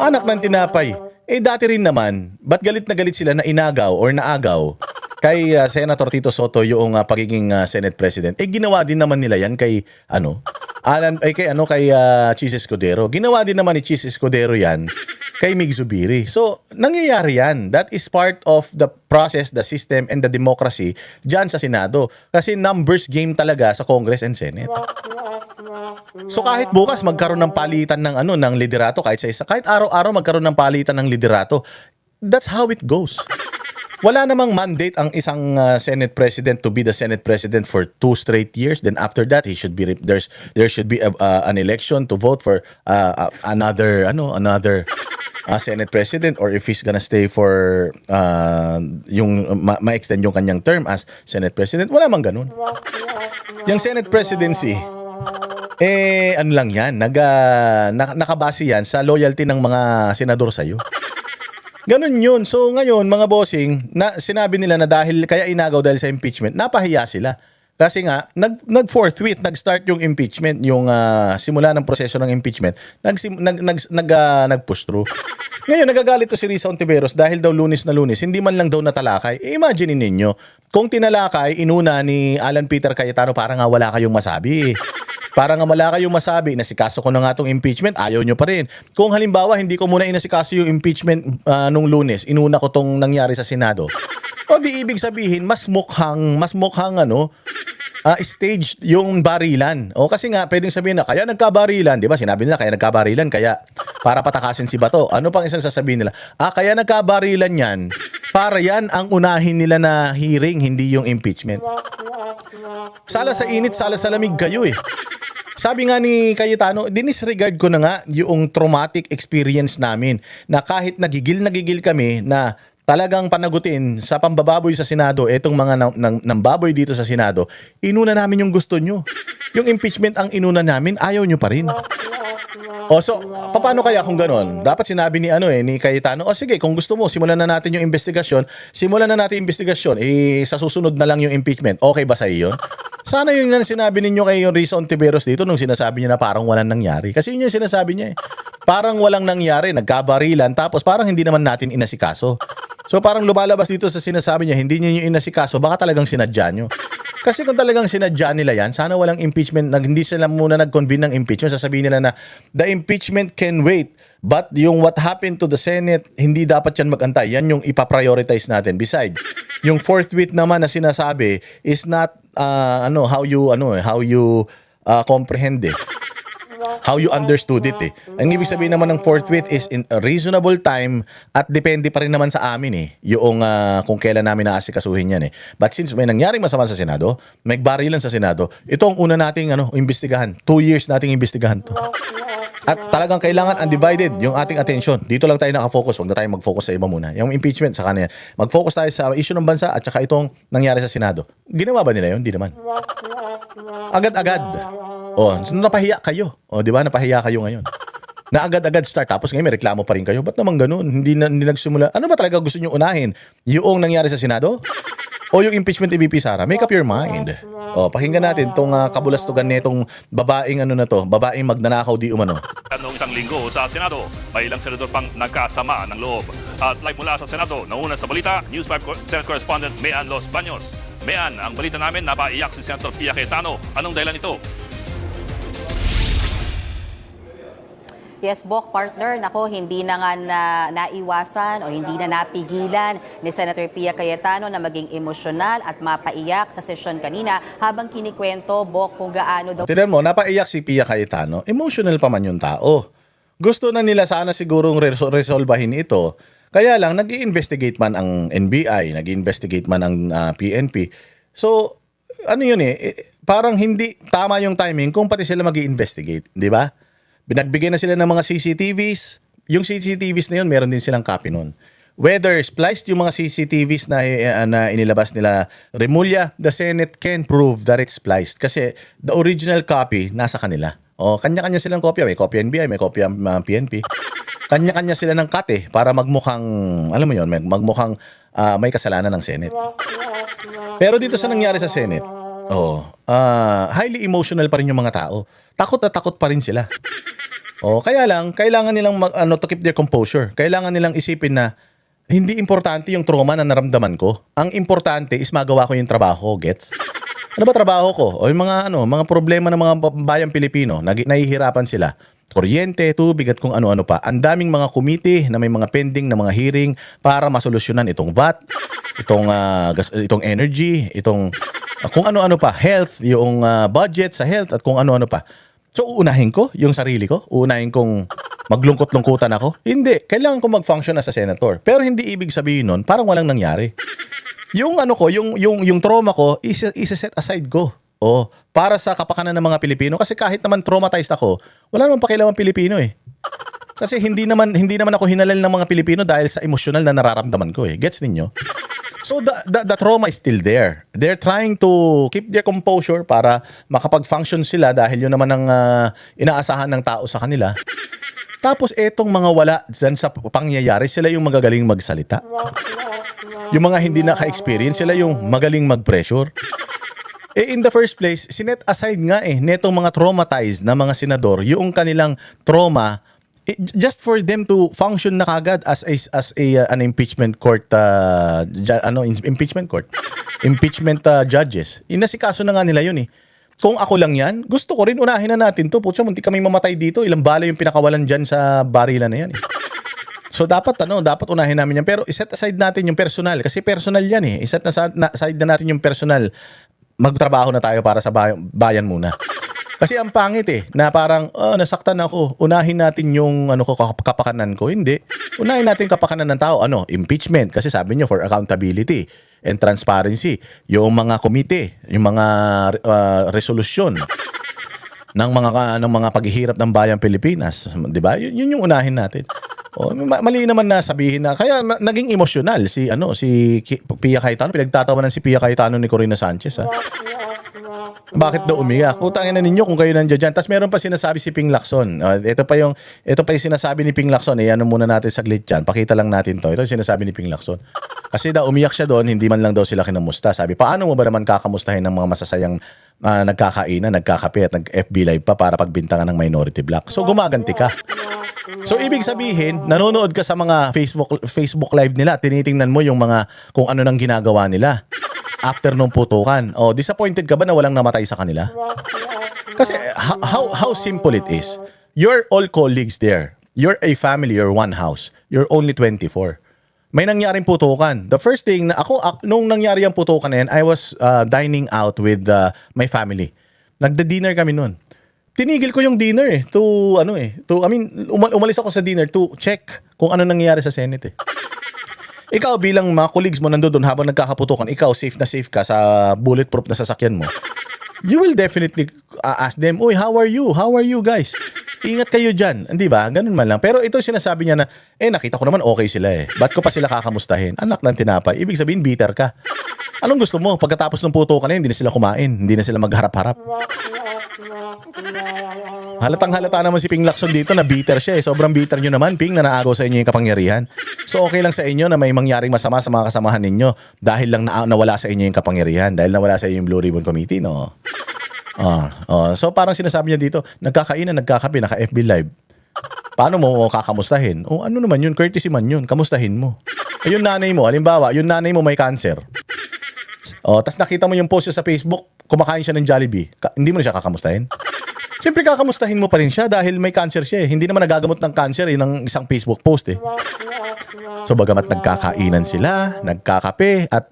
Anak ng tinapay. Dati rin naman, ba't galit na galit sila na inagaw or naagaw kay Senator Tito Soto yung pagiging Senate President? Ginawa din naman nila yan kay Chis Escudero. Ginawa din naman ni Chis Escudero yan kay Mig Zubiri. So, nangyayari yan. That is part of the process, the system, and the democracy dyan sa Senado. Kasi numbers game talaga sa Congress and Senate. So, kahit bukas magkaroon ng palitan ng liderato, kahit araw-araw magkaroon ng palitan ng liderato, that's how it goes. Wala namang mandate ang isang Senate President to be the Senate President for 2 straight years. Then after that, there should be an election to vote for another Senate President, or if he's gonna stay for ma-extend yung kanyang term as Senate President. Wala mang ganun. Yung Senate Presidency, lang yan, nakabase yan sa loyalty ng mga senador sa'yo. Ganun yun. So ngayon, mga bossing, sinabi nila na kaya inagaw dahil sa impeachment, napahiya sila. Kasi nga, nag-forthwith, nag-start yung impeachment, yung simula ng proseso ng impeachment, nag-push through. Ngayon, nagagalit to si Risa Ontiveros dahil daw Lunes na Lunes, hindi man lang daw natalakay. Imagine ninyo, kung tinalakay, inuna ni Alan Peter Cayetano, parang nga wala kayong masabi. Parang nga wala kayong masabi, inasikaso ko na nga itong impeachment, ayaw nyo pa rin. Kung halimbawa, hindi ko muna inasikaso yung impeachment nung Lunes, inuna ko tong nangyari sa Senado. O di ibig sabihin, mas mukhang staged yung barilan. O kasi nga, pwedeng sabihin na, kaya nagkabarilan, di ba? Sinabi nila, kaya nagkabarilan, kaya para patakasin si Bato. Ano pang isang sasabihin nila? Kaya nagkabarilan yan, para yan ang unahin nila na hearing, hindi yung impeachment. Sala sa init, sala sa lamig kayo eh. Sabi nga ni Cayetano, dinisregard ko na nga yung traumatic experience namin na kahit nagigil kami na talagang panagutin sa pambababoy sa Senado, etong mga nambaboy dito sa Senado, inuna namin yung gusto nyo. Yung impeachment ang inuna namin, ayaw nyo pa rin. So, paano kaya kung gano'n? Dapat sinabi ni Cayetano, sige, kung gusto mo, simulan na natin yung investigasyon. Sa susunod na lang yung impeachment. Okay ba sa iyo? Sana yun nga sinabi ninyo kay Risa Ontiveros dito nung sinasabi niya na parang walang nangyari. Kasi yun yung sinasabi niya eh. Parang walang nangyari, nagkabarilan, tapos parang hindi naman natin inasikaso. So parang lumalabas dito sa sinasabi niya, hindi niyo yung inasikaso, baka talagang sinadya nyo. Kasi kung talagang sinadya nila yan, sana walang impeachment, hindi sila muna nag-convene ng impeachment, sasabihin nila na the impeachment can wait, but yung what happened to the Senate, hindi dapat yan mag-antay. Yan yung ipaprioritize natin. Besides, yung forthwith naman na sinasabi is not how you comprehend it. How you understood it eh. Ang ibig sabihin naman ng forthwith is in a reasonable time at depende pa rin naman sa amin eh. Yung kung kailan namin naasikasuhin yan eh. But since may nangyaring masama sa Senado, may barilan sa Senado, ito ang una nating imbestigahan. 2 years nating imbestigahan to. At talagang kailangan undivided yung ating attention. Dito lang tayo nakafocus. Huwag na tayo mag-focus sa iba muna. Yung impeachment, sa kanya. Mag-focus tayo sa issue ng bansa at saka itong nangyari sa Senado. Ginawa ba nila yun? Hindi naman. Agad-agad. Napahiya kayo. Di ba? Napahiya kayo ngayon. Na agad-agad start. Tapos ngayon may reklamo pa rin kayo. Ba't naman ganun? Hindi nagsimula. Ano ba talaga gusto nyo unahin? Yung nangyari sa Senado? O yung impeachment ni VP Sara? Make up your mind. Pakinggan natin itong kabulastugan nitong babaeng babaeng magnanakaw di umano. Noong isang linggo sa Senado, may ilang senador pang nagkasama ng loob. At live mula sa Senado, nauna sa balita, News 5 Senate Correspondent Mean Los Baños. Mean, ang balita namin, napaiyak si Senator Pia Cayetano. Anong dahilan nito? Yes, Bok, partner, nako, hindi na nga naiwasan o hindi na napigilan ni Senator Pia Cayetano na maging emosyonal at mapaiyak sa sesyon kanina habang kinikwento, Bok, kung gaano daw Tignan mo, napaiyak si Pia Cayetano. Emotional pa man yung tao. Gusto na nila sana sigurong resolbahin ito. Kaya lang, nag-i-investigate man ang NBI, nag-i-investigate man ang PNP. So, ano yun parang hindi tama yung timing kung pati sila mag-i-investigate, di ba? Binagbigyan na sila ng mga CCTVs. Yung CCTVs na yun, meron din silang copy nun. Whether spliced yung mga CCTVs na inilabas nila Remulla, the Senate can prove that it's spliced. Kasi the original copy nasa kanila. O, kanya-kanya silang kopya. May kopya NBI, may kopya PNP. Kanya-kanya sila ng cut para magmukhang, alam mo yun, magmukhang may kasalanan ng Senate. Pero dito sa nangyari sa Senate, highly emotional pa rin yung mga tao. Takot na takot pa rin sila. Kaya lang, kailangan nilang to keep their composure. Kailangan nilang isipin na hindi importante yung trauma na naramdaman ko. Ang importante is magawa ko yung trabaho, gets? Ano ba trabaho ko? O yung mga problema ng mga bayang Pilipino, nahihirapan sila. Kuryente, tubig at kung ano-ano pa. Ang daming mga committee na may mga pending na mga hearing para masolusyonan itong VAT, itong energy, itong kung ano-ano pa, health, yung budget sa health at kung ano-ano pa. So, uunahin ko yung sarili ko? Uunahin kong maglungkot-lungkutan ako? Hindi. Kailangan ko mag-function as a senator. Pero hindi ibig sabihin nun, parang walang nangyari. Yung yung trauma ko, isa-set aside ko. Para sa kapakanan ng mga Pilipino. Kasi kahit naman traumatized ako, wala naman pakialaman Pilipino Kasi hindi naman ako hinalal ng mga Pilipino dahil sa emosyonal na nararamdaman ko Gets ninyo? So the trauma is still there. They're trying to keep their composure para makapag-function sila dahil yun naman ang inaasahan ng tao sa kanila. Tapos etong mga wala dyan sa pangyayari, sila yung magagaling magsalita. Yung mga hindi naka-experience, sila yung magaling mag-pressure. In the first place, sinet aside nga netong mga traumatized na mga senador, yung kanilang trauma, just for them to function na kagad as an impeachment court impeachment judges. Inasikaso na nga nila yun Kung ako lang yan, gusto ko rin unahin na natin to. Putya, munti kami mamatay dito. Ilang bala yung pinakawalan dyan sa barilan na yan So dapat unahin namin yan. Pero iset aside natin yung personal kasi personal yan Iset aside na natin yung personal. Magtrabaho na tayo para sa bayan muna. Kasi ang pangit na parang nasaktan ako. Unahin natin yung kapakanan ko. Hindi. Unahin natin kapakanan ng tao. Impeachment. Kasi sabi nyo for accountability and transparency. Yung mga komite, yung mga resolusyon ng mga paghihirap ng bayang Pilipinas, 'di ba? Yun yung unahin natin. Mali naman na sabihin na kaya naging emosyonal si Pia Cayetano. Pinagtatawanan si Pia Cayetano ni Corina Sanchez Bakit daw umiyak? Putangin na ninyo kung kayo nandiyan dyan. Tapos meron pa sinasabi si Ping Lacson. Ito pa yung sinasabi ni Ping Lacson. Ano muna natin saglit dyan. Pakita lang natin to. Ito yung sinasabi ni Ping Lacson. Kasi daw umiyak siya doon, hindi man lang daw sila kinamusta. Sabi, paano mo ba naman kakamustahin ng mga masasayang nagkakainan, nagkakape at nag-FB live pa para pagbintangan ng minority black? So gumaganti ka. So ibig sabihin, nanonood ka sa mga Facebook live nila, tinitingnan mo yung mga kung ano nang ginagawa nila after nung putukan. Disappointed ka ba na walang namatay sa kanila? Kasi how simple it is. You're all colleagues there. You're a family, you're one house. You're only 24. May nangyaring putukan. The first thing na nung nangyari yung putukan na yan, I was dining out with my family. Nagda-dinner kami nun. Tinigil ko yung dinner umalis ako sa dinner to check kung ano nangyayari sa Senate Ikaw bilang mga colleagues mo nandoon habang nagkakaputukan, ikaw safe ka sa bulletproof na sasakyan mo. You will definitely ask them, "Uy, how are you? How are you guys? Ingat kayo dyan." Hindi ba? Ganun man lang. Pero ito sinasabi niya na, nakita ko naman okay sila Ba't ko pa sila kakamustahin? Anak ng tinapay. Ibig sabihin, bitter ka. Anong gusto mo? Pagkatapos ng putukan hindi na sila kumain. Hindi na sila magharap-harap. Halatang-halata naman si Ping Lacson dito na bitter siya Sobrang bitter nyo naman, Ping, na naagaw sa inyo yung kapangyarihan. So okay lang sa inyo na may mangyaring masama sa mga kasamahan ninyo dahil lang nawala sa inyo yung kapangyarihan. Dahil nawala sa inyo yung Blue Ribbon Committee, no? So parang sinasabi niya dito, nagkakainan, nagkakape, naka-FB live. Paano mo kakamustahin? Ano naman yun? Courtesy man yun. Kamustahin mo. Yung nanay mo, halimbawa, yung nanay mo may cancer. Tas nakita mo yung post sa Facebook, kumakain siya ng Jollibee. Hindi mo na siya kakamustahin? Siyempre kakamustahin mo pa rin siya dahil may cancer siya eh. Hindi naman nagagamot ng cancer eh, ng isang Facebook post eh. So bagamat nagkakainan sila, nagkakape at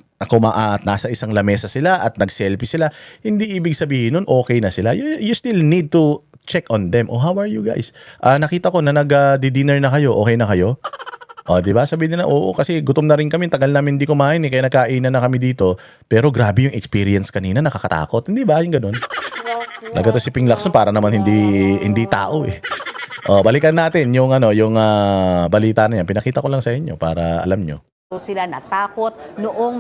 nasa isang lamesa sila at nag-selfie sila, hindi ibig sabihin nun okay na sila. You still need to check on them. Oh, how are you guys? Nakita ko na nag-dinner na kayo. Okay na kayo? O, di ba? Sabihin nila, oo, kasi gutom na rin kami. Tagal namin di kumain eh, kaya nagkainan na kami dito. Pero grabe yung experience kanina, nakakatakot. Hindi ba? Yung ganun. Nagato si Ping Lacson para naman hindi tao eh. O, balikan natin yung balita na yan. Pinakita ko lang sa inyo para alam nyo. Sila natakot noong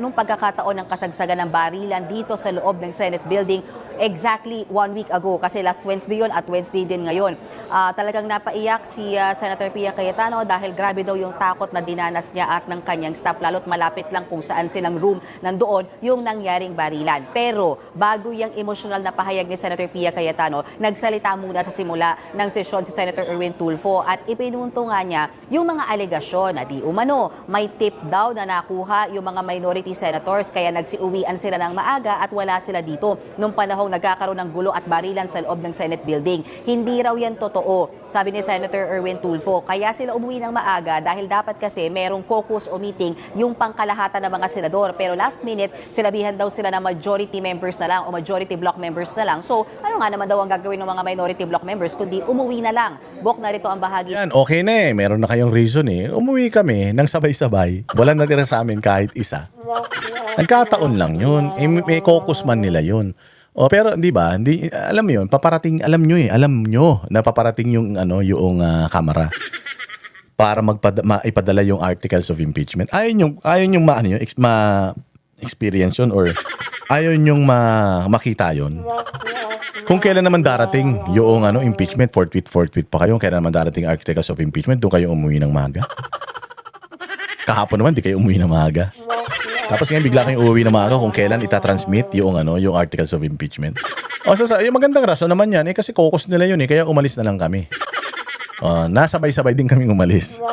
nung pagkakataon ng kasagsagan ng barilan dito sa loob ng Senate building exactly 1 week ago kasi last Wednesday yun at Wednesday din ngayon. Talagang napaiyak si Senator Pia Cayetano dahil grabe daw yung takot na dinanas niya at ng kanyang staff lalo't malapit lang kung saan silang room nandoon yung nangyaring barilan. Pero bago yung emosyonal na pahayag ni Senator Pia Cayetano, nagsalita muna sa simula ng sesyon si Senator Erwin Tulfo at ipinunto nga niya yung mga alegasyon na di umano may tip daw na nakuha yung mga minority senators kaya nagsiuwian sila ng maaga at wala sila dito nung panahong nagkakaroon ng gulo at barilan sa loob ng Senate building. Hindi raw yan totoo, sabi ni Senator Erwin Tulfo. Kaya sila umuwi ng maaga dahil dapat kasi merong caucus o meeting yung pangkalahatan ng mga senador. Pero last minute, sinabihan daw sila na majority members na lang o majority block members na lang. So ano nga naman daw ang gagawin ng mga minority block members kundi umuwi na lang. Bok na rito ang bahagi. Yan, okay na eh. Meron na kayong reason eh. Umuwi kami ng sabay-sabay. Wala natira sa amin kahit isa. Nagkataon lang yun. May caucus man nila yun. O pero di ba, alam mo yun, paparating, alam nyo eh, alam nyo na paparating yung kamera para maipadala yung articles of impeachment. Ayaw nyong ma-experience yun or ayaw nyong makita yun. Kung kailan naman darating yung impeachment, forthwith pa kayo, kailan naman darating articles of impeachment, doon kayo umuwi ng maaga. Kahapon naman, di kayo umuwi ng maaga. Tapos ngayon, bigla kayong uuwi ng maaga kung kailan itatransmit yung articles of impeachment. Yung magandang rason naman yan, kasi caucus nila yun kaya umalis na lang kami. Nasabay-sabay din kaming umalis.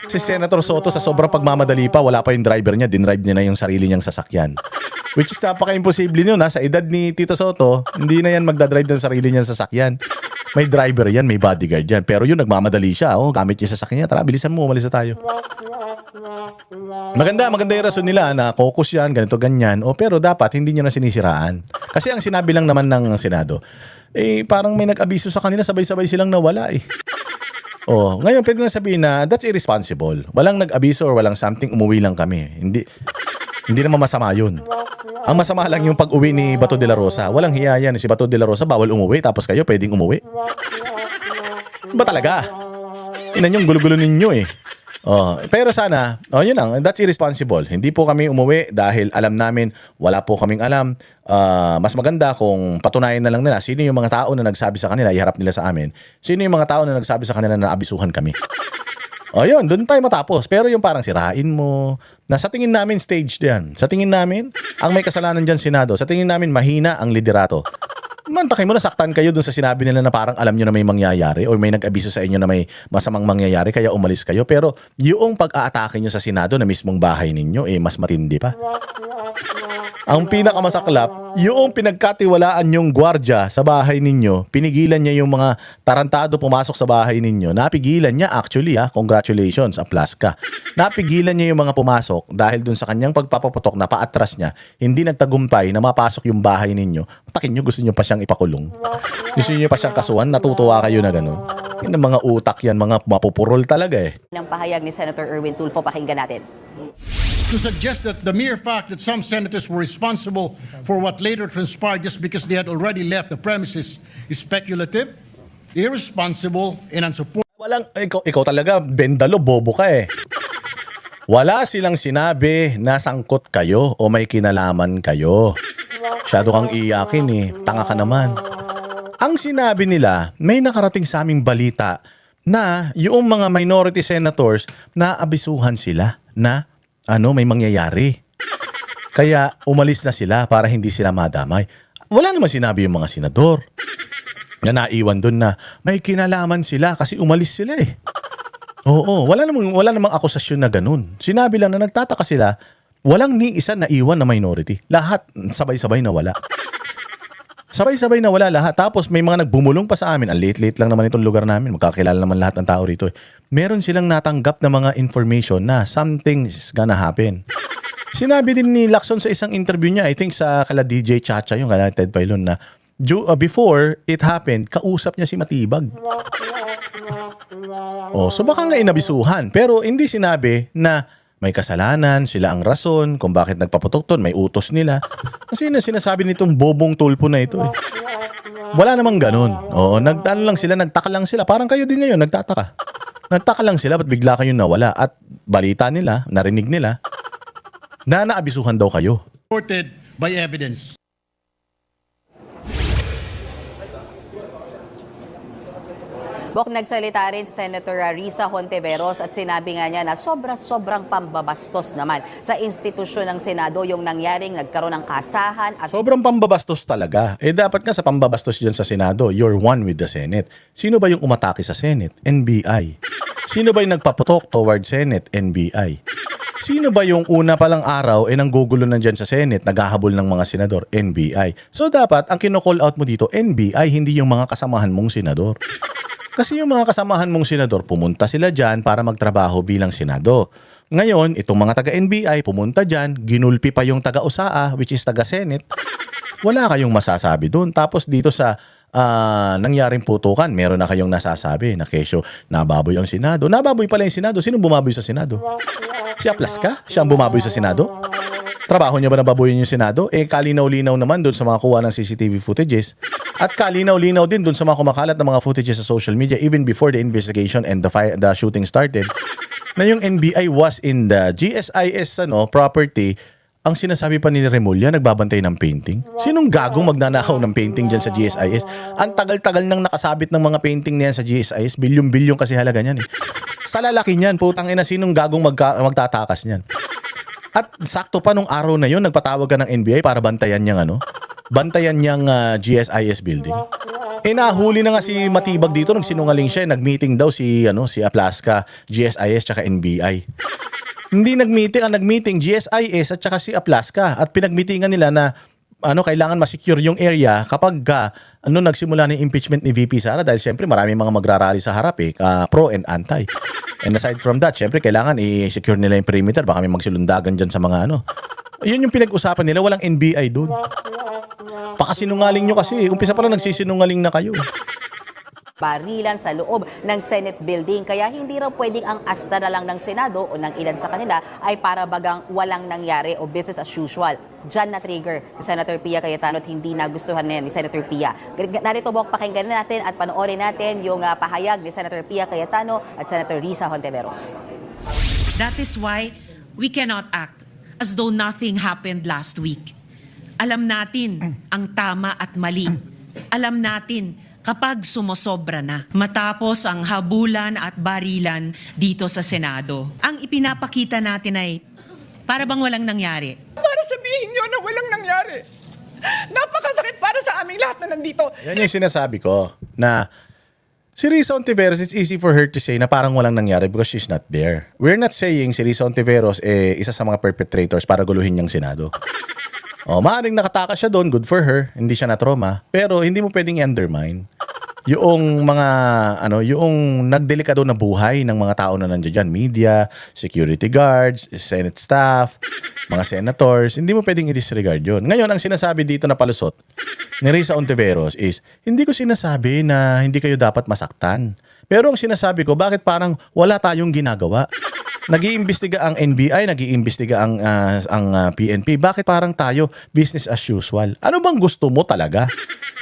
Si Senator Soto sa sobrang pagmamadali pa, wala pa yung driver niya, dinrive niya na yung sarili niyang sasakyan. Which is napaka-imposible yun, sa edad ni Tito Soto, hindi na yan magdadrive ng sarili niyang sasakyan. May driver yan, may bodyguard yan. Pero yun, nagmamadali siya. Gamit yung sasakyan niya. Tara, bilisan mo, umalis na tayo. Maganda yung rason nila na caucus yan, ganito, ganyan. Pero dapat hindi nyo na sinisiraan. Kasi ang sinabi lang naman ng Senado, parang may nag-abiso sa kanila, sabay-sabay silang nawala ngayon pwede na sabihin na that's irresponsible. Walang nag-abiso or walang something, umuwi lang kami. Hindi naman masama yun. Ang masama lang yung pag-uwi ni Bato de la Rosa. Walang hiya yan. Si Bato de la Rosa bawal umuwi tapos kayo pwedeng umuwi. Ba talaga? Inan yung gulo-gulo ninyo pero sana, yun lang, that's irresponsible. Hindi po kami umuwi dahil alam namin, wala po kaming alam. Mas maganda kung patunayan na lang nila sino yung mga tao na nagsabi sa kanila, iharap nila sa amin. Sino yung mga tao na nagsabi sa kanila na abisuhan kami. Yun, doon tayo matapos. Pero yung parang sirain mo, na sa tingin namin stage yan. Sa tingin namin, ang may kasalanan dyan Senado. Sa tingin namin, mahina ang liderato. Mantakin mo, nasaktan kayo dun sa sinabi nila na parang alam nyo na may mangyayari or may nag-abiso sa inyo na may masamang mangyayari kaya umalis kayo. Pero yung pag-aatake nyo sa Senado na mismong bahay ninyo, mas matindi pa. Ang pinakamasaklap, yung pinagkatiwalaan yung gwardya sa bahay ninyo, pinigilan niya yung mga tarantado pumasok sa bahay ninyo. Napigilan niya actually, congratulations, aplas ka. Napigilan niya yung mga pumasok dahil dun sa kanyang pagpapaputok na paatras niya, hindi nagtagumpay na mapasok yung bahay ninyo. Takin nyo, gusto nyo pa siyang ipakulong. Gusto nyo pa siyang kasuhan, natutuwa kayo na ganun. Yung mga utak yan, mga mapupurol talaga Ng pahayag ni Senator Erwin Tulfo, pakinggan natin. To suggest that the mere fact that some senators were responsible for what later transpired just because they had already left the premises is speculative, irresponsible, and unsupported. Ikaw talaga, bendalo, bobo ka Wala silang sinabi na sangkot kayo o may kinalaman kayo. Masyado kang iyakin tanga ka naman. Ang sinabi nila, may nakarating sa aming balita na yung mga minority senators na abisuhan sila na may mangyayari. Kaya umalis na sila para hindi sila madamay. Wala naman sinabi yung mga senador na naiwan doon na may kinalaman sila kasi umalis sila Oo, wala namang akusasyon na ganun. Sinabi lang na nagtataka sila, walang ni isa na iwan na minority. Lahat sabay-sabay na wala. Sabay-sabay na wala lahat. Tapos may mga nagbumulong pa sa amin. Ang late-late lang naman itong lugar namin. Magkakilala naman lahat ng tao rito. Meron silang natanggap na mga information na something's gonna happen. Sinabi din ni Lacson sa isang interview niya, I think sa kala DJ Chacha, yung kala Ted Pailon, na before it happened, kausap niya si Matibag. So baka nga inabisuhan. Pero hindi sinabi na may kasalanan, sila ang rason kung bakit nagpaputok ton, may utos nila. Kasi sinasabi nitong bobong tulpo na ito. Wala namang ganun. Nagtaka lang sila. Parang kayo din ngayon, nagtataka. Nagtaka lang sila, ba't bigla kayong nawala? At balita nila, narinig nila, na naabisuhan daw kayo. Supported by evidence. Bok, nagsalita rin si Senator Risa Hontiveros at sinabi nga niya na sobrang pambabastos naman sa institusyon ng Senado yung nangyaring nagkaroon ng kasahan at Sobrang pambabastos talaga. Dapat nga sa pambabastos dyan sa Senado, you're one with the Senate. Sino ba yung umatake sa Senate? NBI. Sino ba yung nagpaputok toward Senate? NBI. Sino ba yung una palang araw nanggugulo na dyan sa Senate, naghahabol ng mga senador? NBI. So dapat, ang kino-call out mo dito, NBI, hindi yung mga kasamahan mong senador. Kasi yung mga kasamahan mong senador, pumunta sila dyan para magtrabaho bilang senado. Ngayon, itong mga taga-NBI, pumunta dyan, ginulpi pa yung taga-USAA, which is taga-Senate. Wala kayong masasabi dun. Tapos dito sa nangyaring putukan, meron na kayong nasasabi na kesyo, nababoy ang Senado. Nababoy pala yung Senado. Sinong bumaboy sa Senado? Si Aplas ka? Siya ang bumaboy sa Senado? Trabaho niya ba na baboyin yung Senado? Kalinaw-linaw naman doon sa mga kuha ng CCTV footages. At kalinaw-linaw din doon sa mga kumakalat ng mga footages sa social media even before the investigation and the shooting started na yung NBI was in the GSIS property. Ang sinasabi pa ni Remulla, nagbabantay ng painting. Sinong gagong magnanakaw ng painting dyan sa GSIS? Ang tagal-tagal nang nakasabit ng mga painting niyan sa GSIS. Bilyong-bilyong kasi halaga niyan. Sa lalaki niyan, putang ina, sinong gagong magtatakas niyan? At sakto pa nung araw na yun, nagpatawag ka ng NBI para bantayan niyang bantayan niyang GSIS building. Nahuli na nga si Matibag dito, nagsinungaling siya, nagmeeting daw si Aplasca, GSIS tsaka NBI. Hindi nagmeeting, ang nagmeeting GSIS at tsaka si Aplasca at pinagmeetingan nila na kailangan ma-secure yung area kapag nagsimula ng impeachment ni VP Sara dahil siyempre maraming mga magrarally sa harap pro and anti. And aside from that, siyempre kailangan i-secure nila yung perimeter, baka may magsilundagan dyan sa mga Yun yung pinag-usapan nila, walang NBI doon. Pakasinungaling nyo kasi, umpisa pa lang nagsisinungaling na kayo. barilan sa loob ng Senate building. Kaya hindi raw pwedeng ang asta na lang ng Senado o ng ilan sa kanila ay para bagang walang nangyari o business as usual. Diyan na-trigger si Senator Pia Cayetano at hindi nagustuhan na ni Senator Pia. Narito Bok, pakinggan natin at panoorin natin yung pahayag ni Senator Pia Cayetano at Senator Risa Hontiveros. That is why we cannot act as though nothing happened last week. Alam natin ang tama at mali. Alam natin kapag sumosobra na, matapos ang habulan at barilan dito sa Senado. Ang ipinapakita natin ay para bang walang nangyari. Para sabihin nyo na walang nangyari. Napakasakit para sa aming lahat na nandito. Yan yung sinasabi ko na si Risa Hontiveros, it's easy for her to say na parang walang nangyari because she's not there. We're not saying si Risa Hontiveros isa sa mga perpetrators para guluhin niyang Senado. Maaaring nakatakas siya doon, good for her, hindi siya na-trauma, pero hindi mo pwedeng i-undermine yung mga, yung nagdelikado na buhay ng mga tao na nandiyan dyan, media, security guards, Senate staff, mga senators, hindi mo pwedeng i-disregard yun. Ngayon, ang sinasabi dito na palusot ni Risa Hontiveros is, hindi ko sinasabi na hindi kayo dapat masaktan. Pero ang sinasabi ko, bakit parang wala tayong ginagawa? Nag-iimbestiga ang NBI, nag-iimbestiga ang PNP. Bakit parang tayo business as usual? Ano bang gusto mo talaga?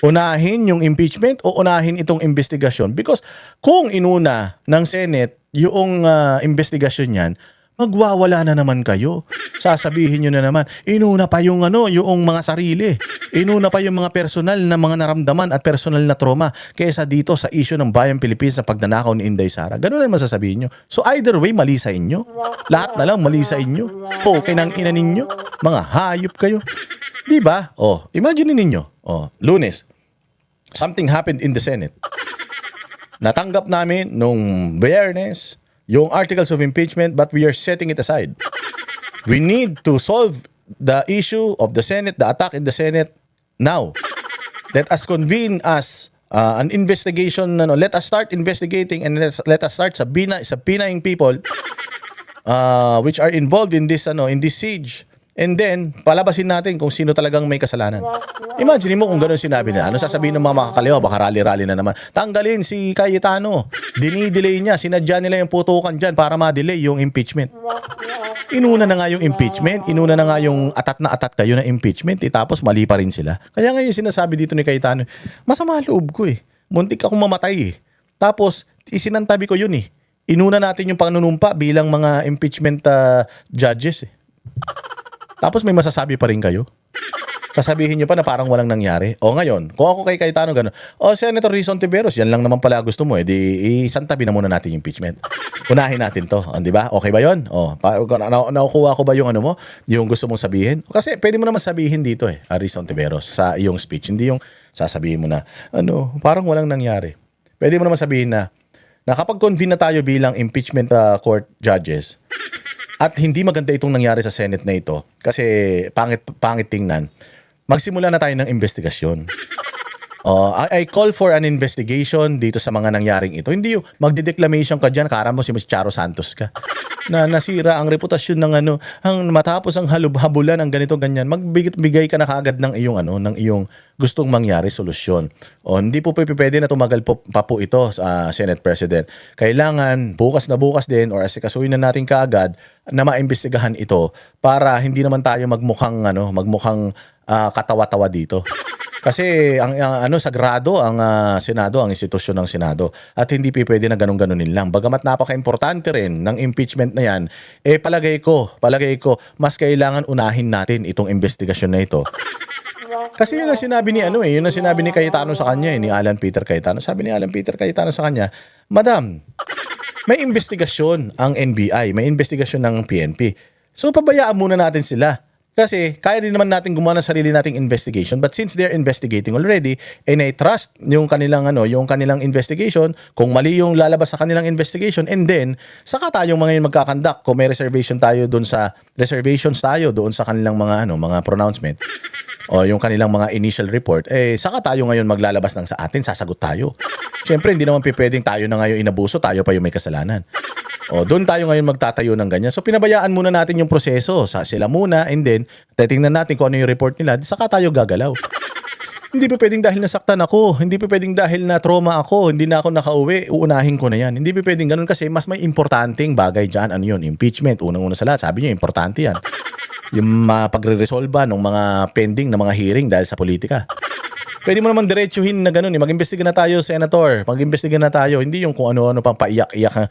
Unahin yung impeachment o unahin itong investigasyon? Because kung inuna ng Senate yung investigasyon niyan, magwawala na naman kayo. Sasabihin nyo na naman, inuna pa yung yung mga sarili. Inuna pa yung mga personal na mga naramdaman at personal na trauma kaysa dito sa issue ng Bayang Pilipinas na pagnanakaw ni Inday Sara. Ganun na masasabihin nyo. So either way, mali sa inyo. Lahat na lang mali sa inyo. Okay ng ina ninyo. Mga hayop kayo. Diba? Imagine ninyo. Lunes, something happened in the Senate. Natanggap namin nung Biyernes yung articles of impeachment, but we are setting it aside. We need to solve the issue of the Senate, the attack in the Senate now. Let us convene as an investigation, let us start investigating and let us start subpoenaing people which are involved in this siege. And then, palabasin natin kung sino talagang may kasalanan. Imagine mo kung gano'n sinabi niya. Ano sasabihin ng mga makakaliwa? Baka rally-rally na naman. Tanggalin si Cayetano. Dinidelay niya. Sinadya nila yung putukan dyan para ma-delay yung impeachment. Inuna na nga yung impeachment. Inuna na nga yung atat na atat kayo na impeachment. Tapos mali pa rin sila. Kaya ngayon sinasabi dito ni Cayetano, masama loob ko eh. Muntik akong mamatay eh. Tapos, isinantabi ko yun eh. Inuna natin yung panunumpa bilang mga impeachment judges eh. Tapos may masasabi pa rin kayo. Sasabihin nyo pa na parang walang nangyari. O ngayon, kung ako kay Cayetano gano'n, Senator Rizon Tiveros, yan lang naman pala gusto mo eh. Di isantabi na muna natin yung impeachment. Unahin natin to. Di ba? Okay ba yun? Nakukuha ko ba yung ano mo? Yung gusto mong sabihin? Kasi pwede mo naman sabihin dito eh, Rizon Tiveros, sa iyong speech. Hindi yung sasabihin mo na, parang walang nangyari. Pwede mo naman sabihin na kapag-convene na tayo bilang impeachment court judges, at hindi maganda itong nangyari sa Senate na ito kasi pangit tingnan, magsimula na tayo ng investigasyon. I call for an investigation dito sa mga nangyaring ito. Hindi yung magdideclamation ka dyan, kara mo si Ms. Charo Santos ka. Na nasira ang reputasyon ng ang matapos ang halub-habulan ng ganito ganyan, magbigay ka na kaagad ng iyong gustong mangyari solusyon. Hindi po pwede na tumagal pa po ito sa Senate President. Kailangan bukas na bukas din or asikasuhin na natin kaagad na maimbestigahan ito para hindi naman tayo magmukhang katawa-tawa dito. Kasi ang sagrado ang Senado, ang institusyon ng Senado, at hindi pwede na ganun-ganunin lang. Bagamat napaka-importante rin ng impeachment na yan, palagay ko mas kailangan unahin natin itong investigasyon na ito. Kasi yun ang sinabi ni yun ang sinabi ni Cayetano sa kanya ni Alan Peter Cayetano. Sabi ni Alan Peter Cayetano sa kanya, Madam, may investigasyon ang NBI, may investigasyon ng PNP. So pabayaan muna natin sila. Kasi kaya din naman natin gumawa ng sarili nating investigation, but since they're investigating already and I trust yung kanilang investigation, kung mali yung lalabas sa kanilang investigation, and then saka tayong mga yun magkakandak kung may reservations tayo doon sa kanilang mga pronouncement o yung kanilang mga initial report, saka tayo ngayon maglalabas ng sa atin, sasagot tayo. Siyempre hindi naman pwedeng tayo na ngayon inabuso, tayo pa yung may kasalanan. Doon tayo ngayon magtatayo ng ganyan. So pinabayaan muna natin yung proseso. Sila muna, and then titingnan natin kung ano yung report nila. Saka tayo gagalaw. Hindi pa pwedeng dahil nasaktan ako. Hindi pa pwedeng dahil na trauma ako. Hindi na ako nakauwi. Uunahin ko na yan. Hindi pa pwedeng ganun kasi mas may importanteng bagay dyan. Ano yun? Impeachment. Unang-una sa lahat. Sabi niyo, importante yan. Yung pagre-resolba ng mga pending na mga hearing dahil sa politika. Pwede mo naman diretsuhin na ganun. Mag-imbestiga na tayo, Senator. Mag-imbestiga na tayo. Hindi yung kung ano-ano pang paiyak-iyak.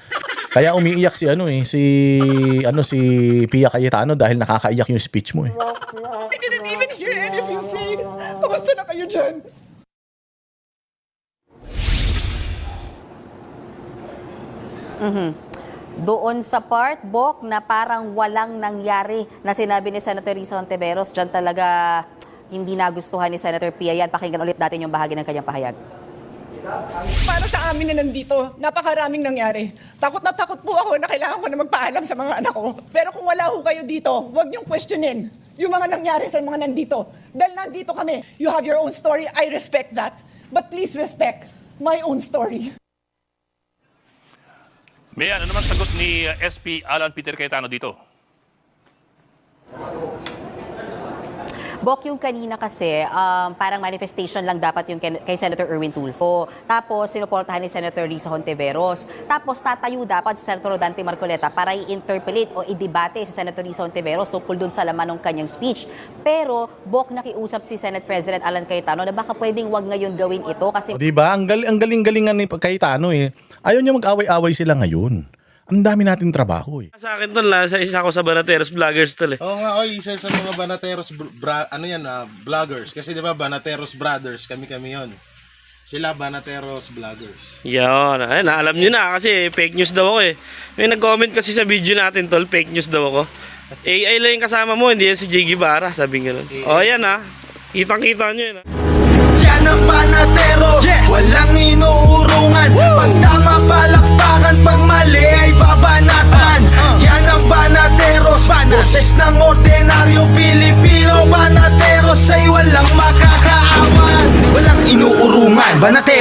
Kaya umiiyak si Pia Cayetano dahil nakakaiyak yung speech mo eh. I didn't even hear any of you say, kamusta na kayo dyan? Doon sa part, Bok, na parang walang nangyari na sinabi ni Senator Rizon Tiveros, dyan talaga hindi nagustuhan ni Senator Pia yan. Pakinggan ulit natin yung bahagi ng kanyang pahayag. Para sa amin na nandito, napakaraming nangyari. Takot na takot po ako na kailangan ko na magpaalam sa mga anak ko. Pero kung wala ho kayo dito, huwag niyong questionin yung mga nangyari sa mga nandito. Dahil nandito kami, you have your own story, I respect that. But please respect my own story. Mayan, ano naman sagot ni SP Alan Peter Cayetano dito? Bok, yung kanina kasi, parang manifestation lang dapat yung kay Senator Erwin Tulfo. Tapos, sinuportahan ni Senator Rizon Tiveros. Tapos, tatayo dapat si Senator Rodante Marcoleta para i-interpellate o i-debate si Senator Rizon Tiveros tungkol dun sa laman ng kanyang speech. Pero, Bok, nakiusap si Senate President Alan Cayetano na baka pwedeng wag ngayon gawin ito kasi... Diba? Ang galing-galingan ni Cayetano eh. Ayaw niya mag-away-away sila ngayon. Ang dami nating trabaho eh. Sa akin tol, isa ako sa Banateros Vloggers tol eh. Oo nga, isa sa mga Banateros vloggers. Kasi di ba Banateros Brothers, kami yon. Sila Banateros Vloggers. Yan, alam nyo na kasi fake news daw ako eh. May nag-comment kasi sa video natin tol, fake news daw ako. AI lang yung kasama mo, hindi yan si Jay Guevara, sabi nga nun. Yan kitang-kita nyo yun Yan ang Banateros, walang inuurungan. Pag tama palakpakan, pag mali ay babanatan. Yan ang Banateros, boses ng ordinaryong Pilipino. Banateros ay walang makakaawan, walang Banateros